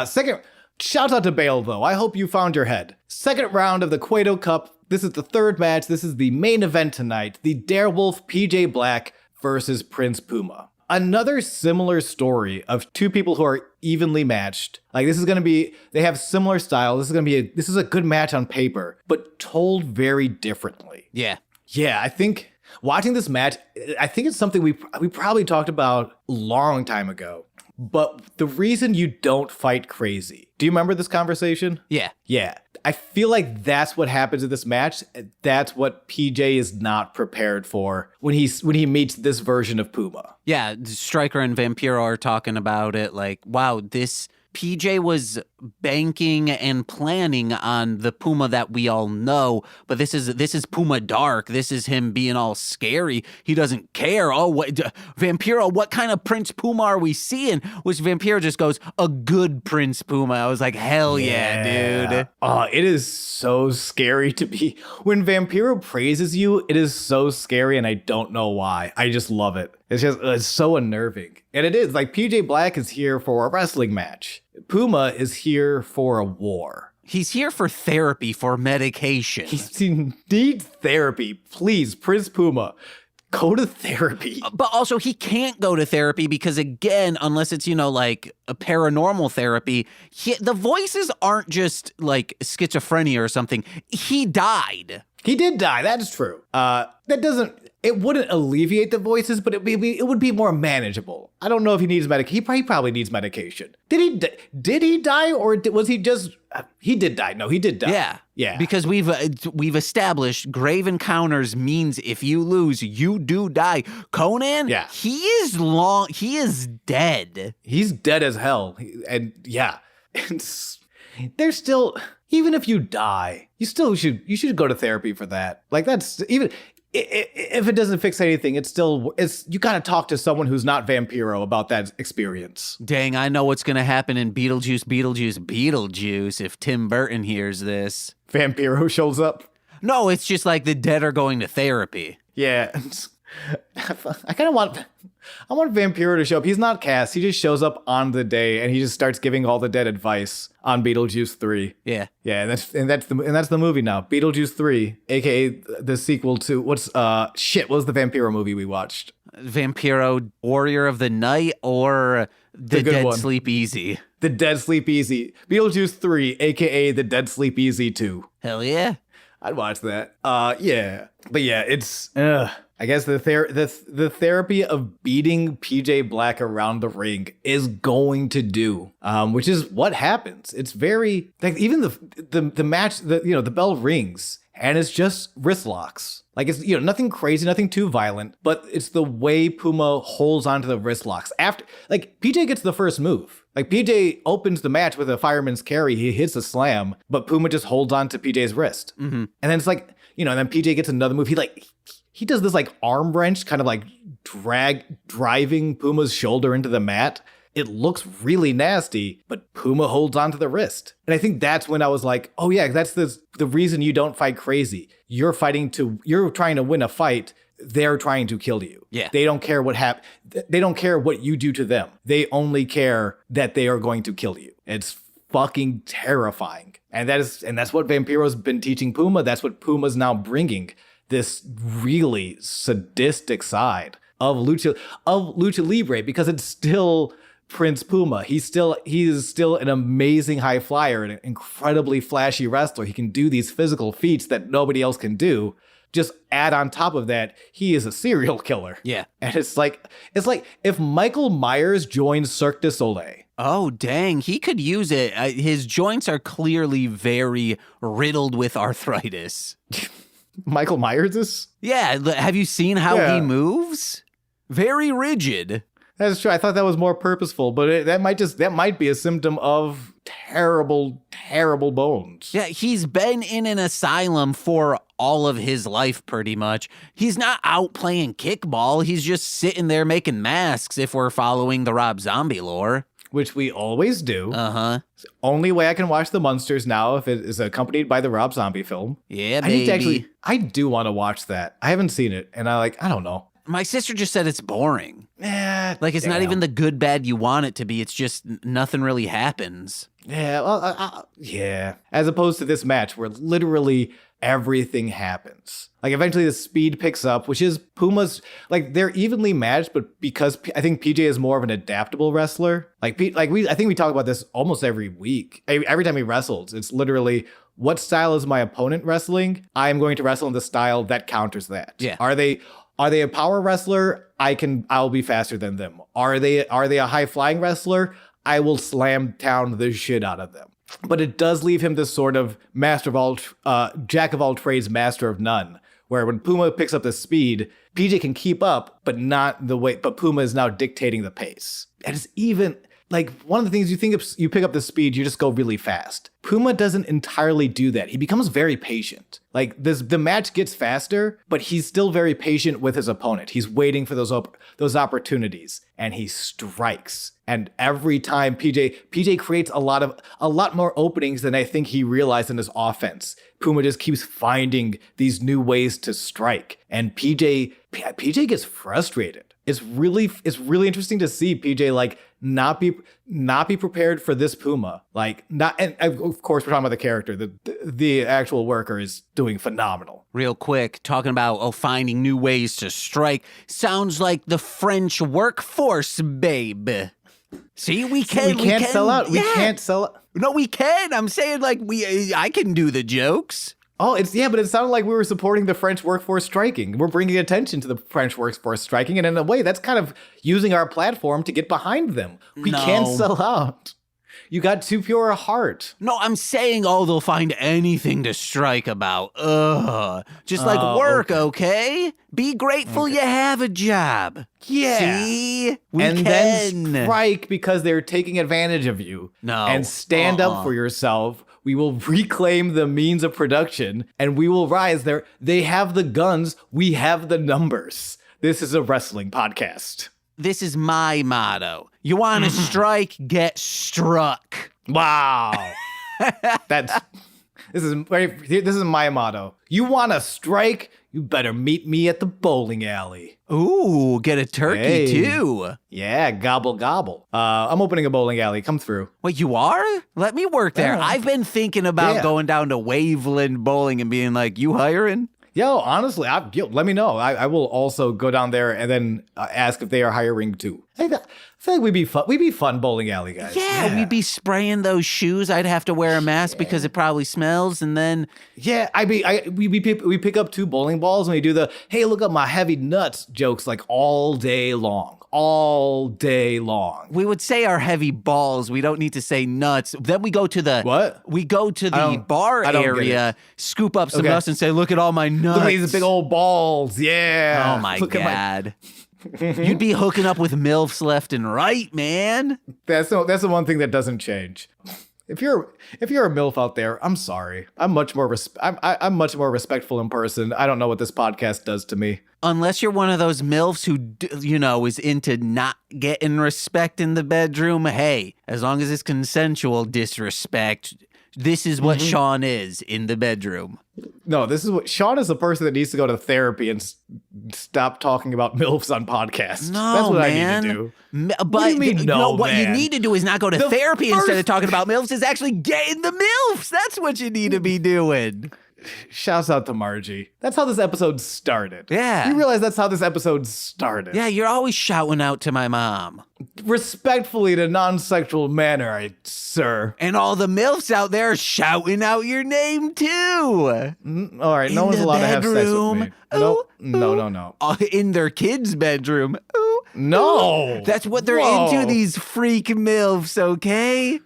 Second, shout out to Bale though. I hope you found your head. Second round of the Cueto Cup. This is the third match. This is the main event tonight. The Darewolf PJ Black versus Prince Puma. Another similar story of two people who are evenly matched. Like, this is going to be, they have similar style. This is a good match on paper, but told very differently. Yeah. Yeah, I think watching this match, I think it's something we probably talked about a long time ago. But the reason you don't fight crazy. Do you remember this conversation? Yeah. Yeah. I feel like that's what happens in this match. That's what PJ is not prepared for when he meets this version of Puma. Yeah, Stryker and Vampiro are talking about it like, wow, this PJ was banking and planning on the Puma that we all know, but this is Puma Dark. This is him being all scary. He doesn't care. Oh, what Vampiro? What kind of Prince Puma are we seeing? Which Vampiro just goes, a good Prince Puma. I was like, hell yeah, dude. Oh, it is so scary to be when Vampiro praises you. It is so scary, and I don't know why. I just love it. It's so unnerving. And it is like PJ Black is here for a wrestling match. Puma is here for a war. He's here for therapy, for medication. He needs therapy. Please, Prince Puma, go to therapy. But also, he can't go to therapy because, again, unless it's, like a paranormal therapy, the voices aren't just like schizophrenia or something. He died. He did die. That is true. It wouldn't alleviate the voices, but it would be more manageable. I don't know if he needs medication. He probably needs medication. Did he die, or was he just? He did die. No, he did die. Yeah. Because we've established grave encounters means if you lose, you do die. Conan, he is dead. He's dead as hell, and there's still, even if you die, you should go to therapy for that. Like, that's even. If it doesn't fix anything, it's you gotta talk to someone who's not Vampiro about that experience. Dang, I know what's gonna happen in Beetlejuice if Tim Burton hears this. Vampiro shows up? No, it's just like the dead are going to therapy. Yeah. I want Vampiro to show up. He's not cast. He just shows up on the day and he just starts giving all the dead advice on Beetlejuice 3. Yeah. Yeah, and that's the movie now. Beetlejuice 3, aka the sequel to what was the Vampiro movie we watched? Vampiro Warrior of the Night or The Dead one. Sleep Easy? The Dead Sleep Easy. Beetlejuice 3, aka The Dead Sleep Easy 2. Hell yeah. I'd watch that. Yeah. But yeah, it's I guess the therapy of beating PJ Black around the ring is going to do, which is what happens. It's very like even the match, the bell rings and it's just wrist locks. Like it's nothing crazy, nothing too violent, but it's the way Puma holds onto the wrist locks after. Like PJ gets the first move. Like PJ opens the match with a fireman's carry, he hits a slam, but Puma just holds on to PJ's wrist, and then it's like and then PJ gets another move. He does this like arm wrench, kind of like driving Puma's shoulder into the mat. It looks really nasty, but Puma holds onto the wrist. And I think that's when I was like, oh yeah, that's the reason you don't fight crazy. You're trying to win a fight. They're trying to kill you. Yeah. They don't care what happens. They don't care what you do to them. They only care that they are going to kill you. It's fucking terrifying. And that's what Vampiro's been teaching Puma. That's what Puma's now bringing. This really sadistic side of Lucha Libre, because it's still Prince Puma. He is still an amazing high flyer and an incredibly flashy wrestler. He can do these physical feats that nobody else can do. Just add on top of that, he is a serial killer. Yeah. And it's like if Michael Myers joined Cirque du Soleil. Oh, dang. He could use it. His joints are clearly very riddled with arthritis. Michael Myers is? Yeah. Have you seen how he moves? Very rigid. That's true. I thought that was more purposeful, but that might be a symptom of terrible, terrible bones. Yeah, he's been in an asylum for all of his life, pretty much. He's not out playing kickball. He's just sitting there making masks if we're following the Rob Zombie lore. Which we always do. Uh-huh. It's the only way I can watch The Munsters now if it is accompanied by the Rob Zombie film. Yeah, baby. I do want to watch that. I haven't seen it, and I don't know. My sister just said it's boring. Like, it's damn. not even the good bad you want it to be. It's just nothing really happens. Yeah, well, yeah. As opposed to this match where literally everything happens. Like, eventually the speed picks up, which is Puma's, like, they're evenly matched, but because I think PJ is more of an adaptable wrestler. I think we talk about this almost every week. Every time he wrestles, it's literally, what style is my opponent wrestling? I am going to wrestle in the style that counters that. Yeah. Are they a power wrestler? I'll be faster than them. Are they a high flying wrestler? I will slam down the shit out of them. But it does leave him this sort of jack of all trades, master of none, where when Puma picks up the speed, PJ can keep up, but not the way, but Puma is now dictating the pace. And it's even like one of the things you think if you pick up the speed, you just go really fast. Puma doesn't entirely do that. He becomes very patient. Like the match gets faster, but he's still very patient with his opponent. He's waiting for those opportunities, and he strikes. And every time PJ creates a lot more openings than I think he realized in his offense. Puma just keeps finding these new ways to strike, and PJ gets frustrated. It's really interesting to see PJ like not be prepared for this Puma. Like not, and of course we're talking about the character. The actual worker is doing phenomenal. Real quick, talking about finding new ways to strike sounds like the French workforce, babe. See, we can't sell out. Yeah. We can't sell out. No, we can. I'm saying like I can do the jokes. Oh, but it sounded like we were supporting the French workforce striking. We're bringing attention to the French workforce striking, and in a way, that's kind of using our platform to get behind them. We can't sell out. You got too pure a heart. No, I'm saying, they'll find anything to strike about. Ugh. Just like work, okay? Be grateful you have a job. Yeah. See? Then strike because they're taking advantage of you. No. And stand up for yourself. We will reclaim the means of production, and we will rise there. They have the guns. We have the numbers. This is a wrestling podcast. This is my motto. You want to strike, get struck. Wow. This is my motto. You want to strike? You better meet me at the bowling alley. Ooh, get a turkey too. Yeah, gobble gobble. I'm opening a bowling alley. Come through. Wait, you are? Let me work there. I've been thinking about going down to Waveland Bowling and being like, you hiring? Yo, honestly, let me know. I will also go down there and then ask if they are hiring too. I feel like we'd be fun. We'd be fun bowling alley guys. Yeah, we'd be spraying those shoes. I'd have to wear a mask because it probably smells. And then we pick up 2 bowling balls and we do the hey, look at my heavy nuts jokes like all day long. All day long. We would say our heavy balls. We don't need to say nuts. Then we go to the what? We go to the bar area, scoop up some nuts, and say, "Look at all my nuts! Look at these big old balls! Yeah! Oh my god! You'd be hooking up with MILFs left and right, man. That's the one thing that doesn't change. If you're a MILF out there, I'm sorry. I'm much more respectful in person. I don't know what this podcast does to me. Unless you're one of those MILFs who, is into not getting respect in the bedroom. Hey, as long as it's consensual disrespect, this is what Sean is in the bedroom. No, this is what Sean is the person that needs to go to therapy and stop talking about MILFs on podcasts. No, that's what man. I need to do. But what do you mean, what you need to do is not go to therapy instead of talking about MILFs, is actually get in the MILFs. That's what you need to be doing. Shouts out to Margie. That's how this episode started. Yeah. You realize that's how this episode started. Yeah, you're always shouting out to my mom. Respectfully, in a non-sexual manner, sir. And all the MILFs out there are shouting out your name, too. All right, no one's allowed to have sex with me. No. In their kid's bedroom. Ooh, no. That's what they're into, these freak MILFs, okay?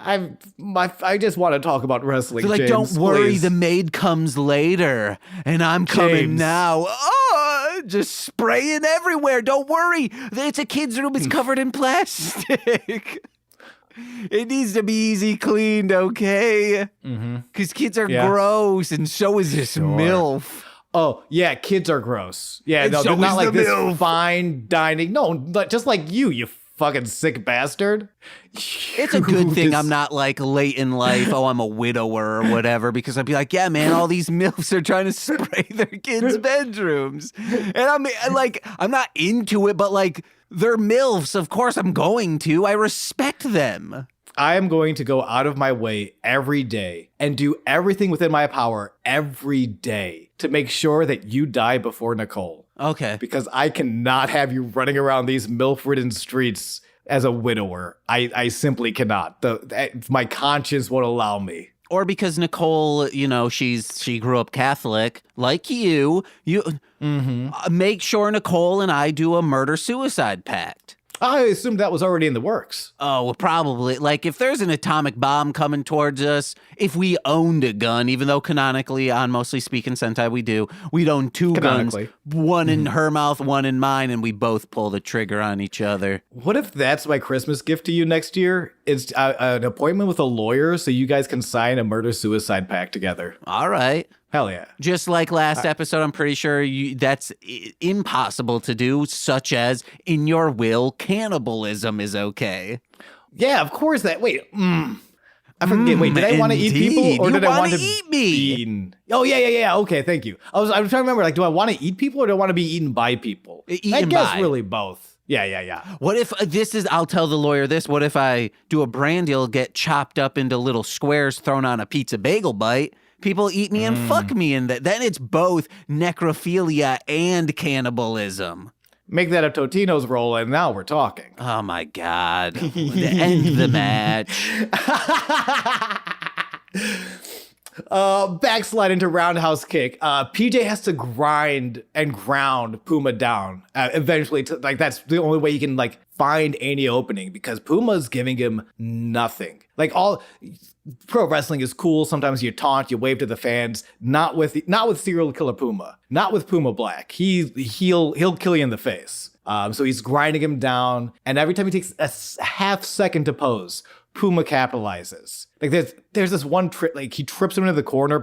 I just want to talk about wrestling. They're like, James, don't worry, please. the maid comes later, and I'm coming now. Oh, just spraying everywhere. Don't worry, it's a kid's room. It's covered in plastic. It needs to be easy cleaned, okay? Because kids are gross, and so is this MILF. Oh, yeah, kids are gross. Yeah, And no, so they're not is like the this MILF. fine dining. No, just like you fucking sick bastard. It's a good thing I'm not like late in life, I'm a widower or whatever, because I'd be like, yeah, man, all these MILFs are trying to spray their kids' bedrooms. And I'm not into it, but like, they're MILFs. Of course I'm going to. I respect them. I am going to go out of my way every day and do everything within my power every day to make sure that you die before Nicole. Okay. Because I cannot have you running around these MILF-ridden streets as a widower. I simply cannot. My conscience won't allow me. Or because Nicole, she grew up Catholic, like you. Make sure Nicole and I do a murder-suicide pact. I assumed that was already in the works. Oh, well, probably. Like, if there's an atomic bomb coming towards us, if we owned a gun, even though canonically on Mostly Speaking Sentai we do, we'd own 2 guns, one in her mouth, one in mine, and we both pull the trigger on each other. What if that's my Christmas gift to you next year? It's an appointment with a lawyer so you guys can sign a murder-suicide pact together. All right. Hell yeah. Just like last episode, I'm pretty sure that's impossible to do, such as in your will, cannibalism is okay. Yeah, of course that. Wait, I forget. Wait, did I want to eat people or did I want to eat me? Be eaten? Oh, yeah. Okay, thank you. I was trying to remember, like, do I want to eat people or do I want to be eaten by people? I guess really both. Yeah. What if I'll tell the lawyer this, what if I do a brand deal, get chopped up into little squares, thrown on a pizza bagel bite? People eat me and fuck me, and then it's both necrophilia and cannibalism. Make that a Totino's roll, and now we're talking. Oh my God. End the match. Backslide into roundhouse kick. PJ has to grind and ground Puma down. Eventually, that's the only way you can find any opening, because Puma's giving him nothing. All pro wrestling is cool. Sometimes you taunt, you wave to the fans. Not with serial killer Puma. Not with Puma Black. He'll kill you in the face. So he's grinding him down, and every time he takes a half second to pose, Puma capitalizes. There's this one trick, he trips him into the corner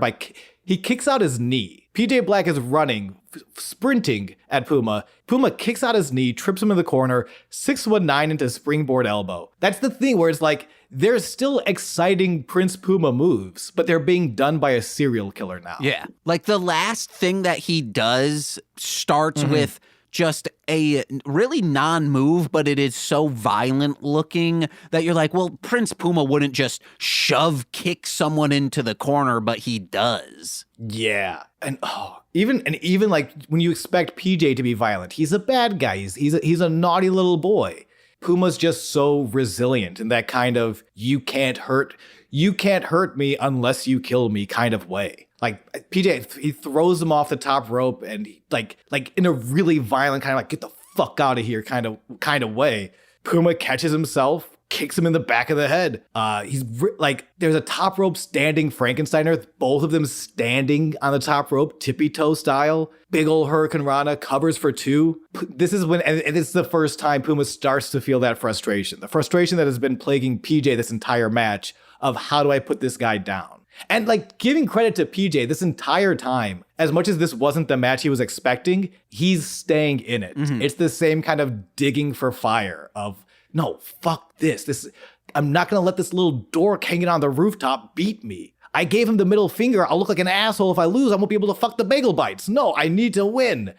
he kicks out his knee. PJ Black is running, sprinting at Puma. Puma kicks out his knee, trips him in the corner, 619 into springboard elbow. That's the thing where it's there's still exciting Prince Puma moves, but they're being done by a serial killer now. Yeah. The last thing that he does starts with just a really non-move, but it is so violent looking that you're well, Prince Puma wouldn't just kick someone into the corner, but he does. Yeah. And even when you expect PJ to be violent, he's a bad guy. He's a naughty little boy. Puma's just so resilient in that kind of you can't hurt me unless you kill me kind of way. PJ, he throws him off the top rope, and he, in a really violent kind of get the fuck out of here kind of way. Puma catches himself, kicks him in the back of the head. There's a top rope standing Frankensteiner, both of them standing on the top rope, tippy toe style. Big ol' Hurricane Rana covers for two. This is when, and it's the first time Puma starts to feel that frustration. The frustration that has been plaguing PJ this entire match of how do I put this guy down? And giving credit to PJ this entire time, as much as this wasn't the match he was expecting, he's staying in it. It's the same kind of digging for fire of, no, fuck this. I'm not going to let this little dork hanging on the rooftop beat me. I gave him the middle finger. I'll look like an asshole if I lose. I won't be able to fuck the Bagel Bites. No, I need to win.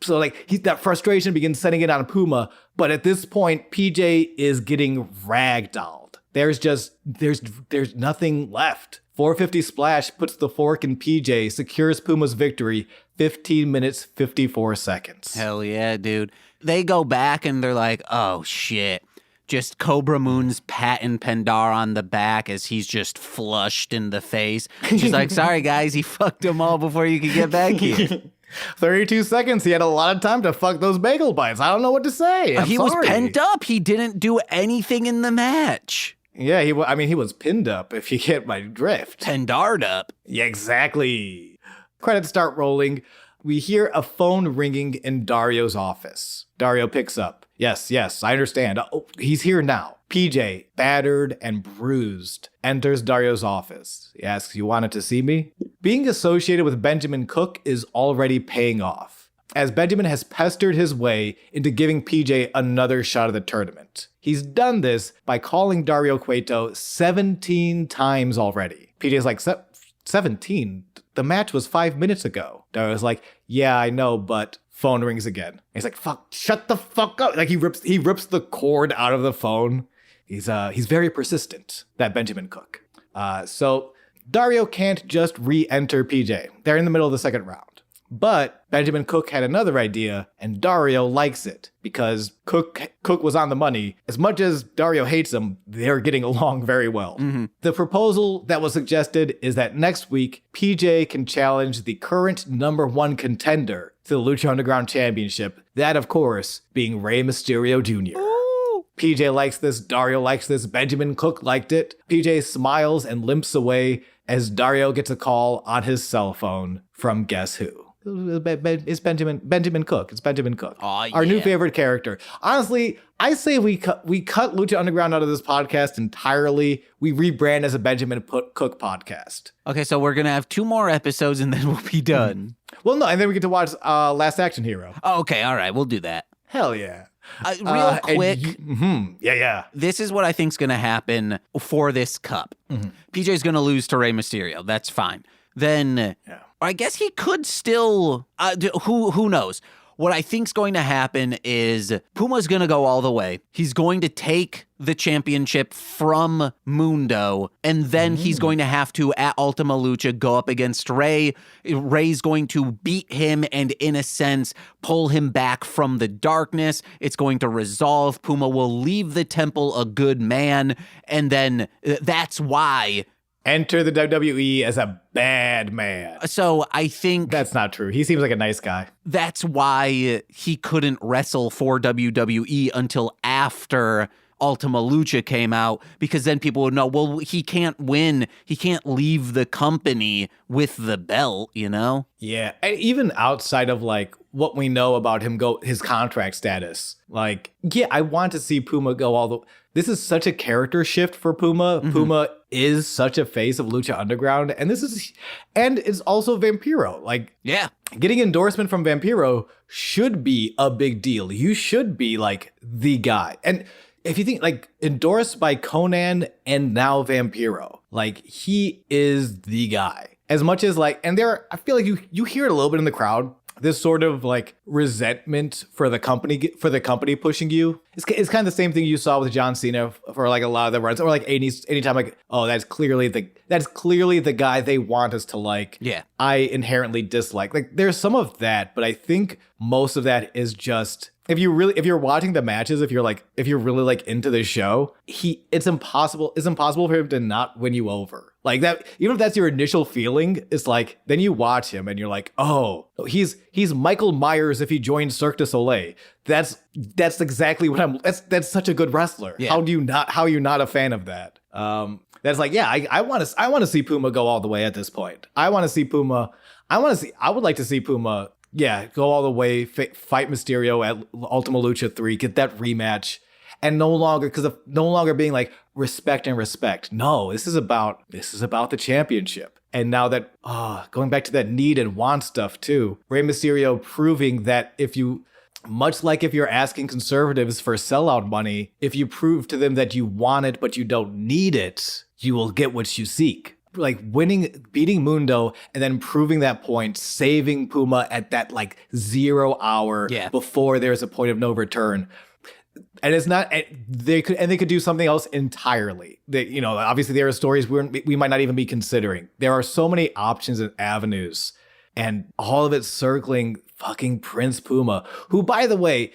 So that frustration begins setting in on Puma. But at this point, PJ is getting ragdolled. There's nothing left. 450 splash puts the fork in PJ, secures Puma's victory, 15 minutes, 54 seconds. Hell yeah, dude. They go back and they're oh shit. Just Cobra Moon's patting Pendar on the back as he's just flushed in the face. She's sorry guys, he fucked them all before you could get back here. 32 seconds. He had a lot of time to fuck those Bagel Bites. I don't know what to say. He was pent up. He didn't do anything in the match. Yeah, he was pinned up, if you get my drift. Pendarred up. Yeah, exactly. Credits start rolling. We hear a phone ringing in Dario's office. Dario picks up. Yes, I understand. Oh, he's here now. PJ, battered and bruised, enters Dario's office. He asks, "You wanted to see me?" Being associated with Benjamin Cook is already paying off, as Benjamin has pestered his way into giving PJ another shot at the tournament. He's done this by calling Dario Cueto 17 times already. PJ's 17? The match was 5 minutes ago. Dario's yeah, I know, but phone rings again. He's fuck, shut the fuck up. He rips the cord out of the phone. He's very persistent, that Benjamin Cook. So Dario can't just re-enter PJ. They're in the middle of the second round. But Benjamin Cook had another idea, and Dario likes it, because Cook was on the money. As much as Dario hates him, they're getting along very well. The proposal that was suggested is that next week, PJ can challenge the current #1 contender to the Lucha Underground Championship, that, of course, being Rey Mysterio Jr. Ooh. PJ likes this, Dario likes this, Benjamin Cook liked it. PJ smiles and limps away as Dario gets a call on his cell phone from guess who? It's Benjamin Cook. It's Benjamin Cook. Oh, yeah. Our new favorite character. Honestly, I say we cut Lucha Underground out of this podcast entirely. We rebrand as a Benjamin Cook podcast. Okay, so we're going to have 2 more episodes and then we'll be done. Well, no, and then we get to watch Last Action Hero. Oh, okay, all right, we'll do that. Hell yeah. Real quick. Yeah. This is what I think's going to happen for this cup. PJ's going to lose to Rey Mysterio. That's fine. Then I guess he could still, who knows? What I think's going to happen is Puma's going to go all the way. He's going to take the championship from Mundo, and then he's going to have to, at Ultima Lucha, go up against Rey. Rey's going to beat him and, in a sense, pull him back from the darkness. It's going to resolve. Puma will leave the temple a good man, and then that's why enter the WWE as a bad man. So I think that's not true. He seems like a nice guy. That's why he couldn't wrestle for WWE until after Ultima Lucha came out, because then people would know, well, he can't win. He can't leave the company with the belt, you know? Yeah. And even outside of like what we know about him, his contract status, like, yeah, I want to see Puma go all the. This is such a character shift for Puma. Mm-hmm. Puma is such a face of Lucha Underground. And it's also Vampiro. Like, yeah, getting endorsement from Vampiro should be a big deal. You should be like the guy. And if you think like endorsed by Conan and now Vampiro, like he is the guy. As much as like, and I feel like you hear it a little bit in the crowd, this sort of like resentment for the company pushing you. It's kind of the same thing you saw with John Cena for like a lot of the runs, or like anytime like, oh, that's clearly the guy they want us to like. Yeah, I inherently dislike. Like there's some of that, but I think most of that is just. If you're watching the matches, if you're really like into the show, it's impossible for him to not win you over. Like that, even if that's your initial feeling, it's like, then you watch him and you're like, oh, he's Michael Myers if he joined Cirque du Soleil. That's exactly what that's such a good wrestler. Yeah. How are you not a fan of that? That's like, yeah, I want to see Puma go all the way at this point. I would like to see Puma. Yeah, go all the way, fight Mysterio at Ultima Lucha 3, get that rematch, and no longer being like respect. No, this is about the championship. And now that going back to that need and want stuff too, Rey Mysterio proving that if you're asking conservatives for sellout money, if you prove to them that you want it but you don't need it, you will get what you seek. Like beating Mundo and then proving that point, saving Puma at that like 0 hour before there's a point of no return. And it's not, they could do something else entirely. Obviously there are stories we might not even be considering. There are so many options and avenues, and all of it circling fucking Prince Puma, who, by the way,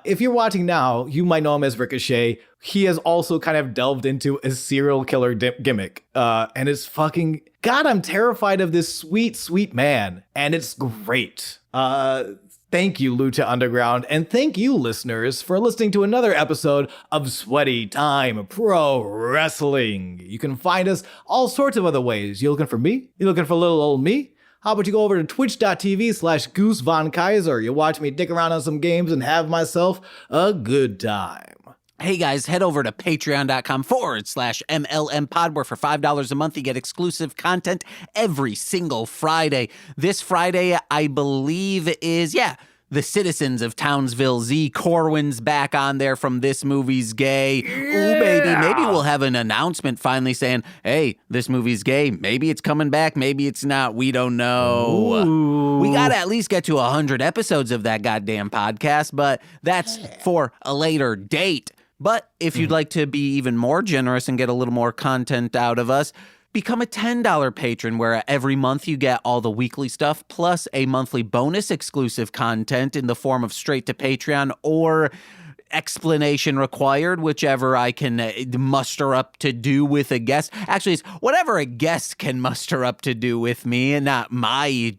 if you're watching now, you might know him as Ricochet. He has also kind of delved into a serial killer gimmick. And it's fucking, God, I'm terrified of this sweet, sweet man. And it's great. Thank you, Lucha Underground. And thank you, listeners, for listening to another episode of Sweaty Time Pro Wrestling. You can find us all sorts of other ways. You looking for me? You looking for little old me? How about you go over to twitch.tv/Goose Von Kaiser. You watch me dick around on some games and have myself a good time. Hey guys, head over to patreon.com/MLM Pod, where for $5 a month you get exclusive content every single Friday. This Friday, I believe, is, the Citizens of Townsville Z. Corwin's back on there from This Movie's Gay. Yeah. Ooh, baby, maybe we'll have an announcement finally saying, hey, this movie's gay. Maybe it's coming back. Maybe it's not. We don't know. Ooh. We got to at least get to 100 episodes of that goddamn podcast, but that's for a later date. But if you'd like to be even more generous and get a little more content out of us, become a $10 patron, where every month you get all the weekly stuff plus a monthly bonus exclusive content in the form of straight to Patreon or explanation required, whichever I can muster up to do with a guest. Actually, it's whatever a guest can muster up to do with me, and not my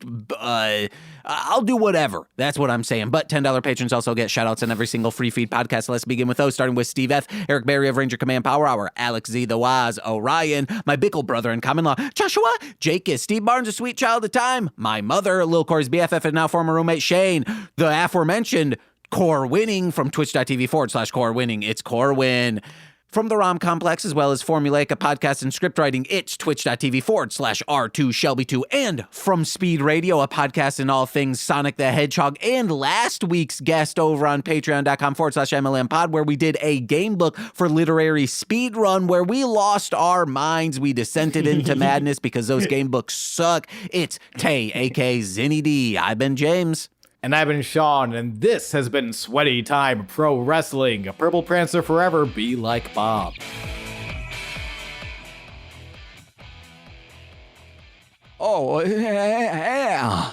I'll do whatever. That's what I'm saying. But $10 patrons also get shoutouts on every single free feed podcast. Let's begin with those, starting with Steve F., Eric Berry of Ranger Command Power Hour, Alex Z. The Waz, Orion, my Bickle brother in common law, Joshua, Jake is Steve Barnes, a sweet child of time, my mother, Lil Corey's BFF and now former roommate Shane, the aforementioned Core Winning from twitch.tv/Core Winning. It's Core Win. From the ROM Complex, as well as Formulaic, a podcast and script writing, it's twitch.tv/R2Shelby2. And from Speed Radio, a podcast in all things Sonic the Hedgehog. And last week's guest over on patreon.com/MLM Pod, where we did a game book for literary speed run, where we lost our minds. We descended into madness because those game books suck. It's Tay, a.k.a. Zinny D. I've been James. And I've been Sean, and this has been Sweaty Time Pro Wrestling. A purple prancer forever, be like Bob. Oh, yeah.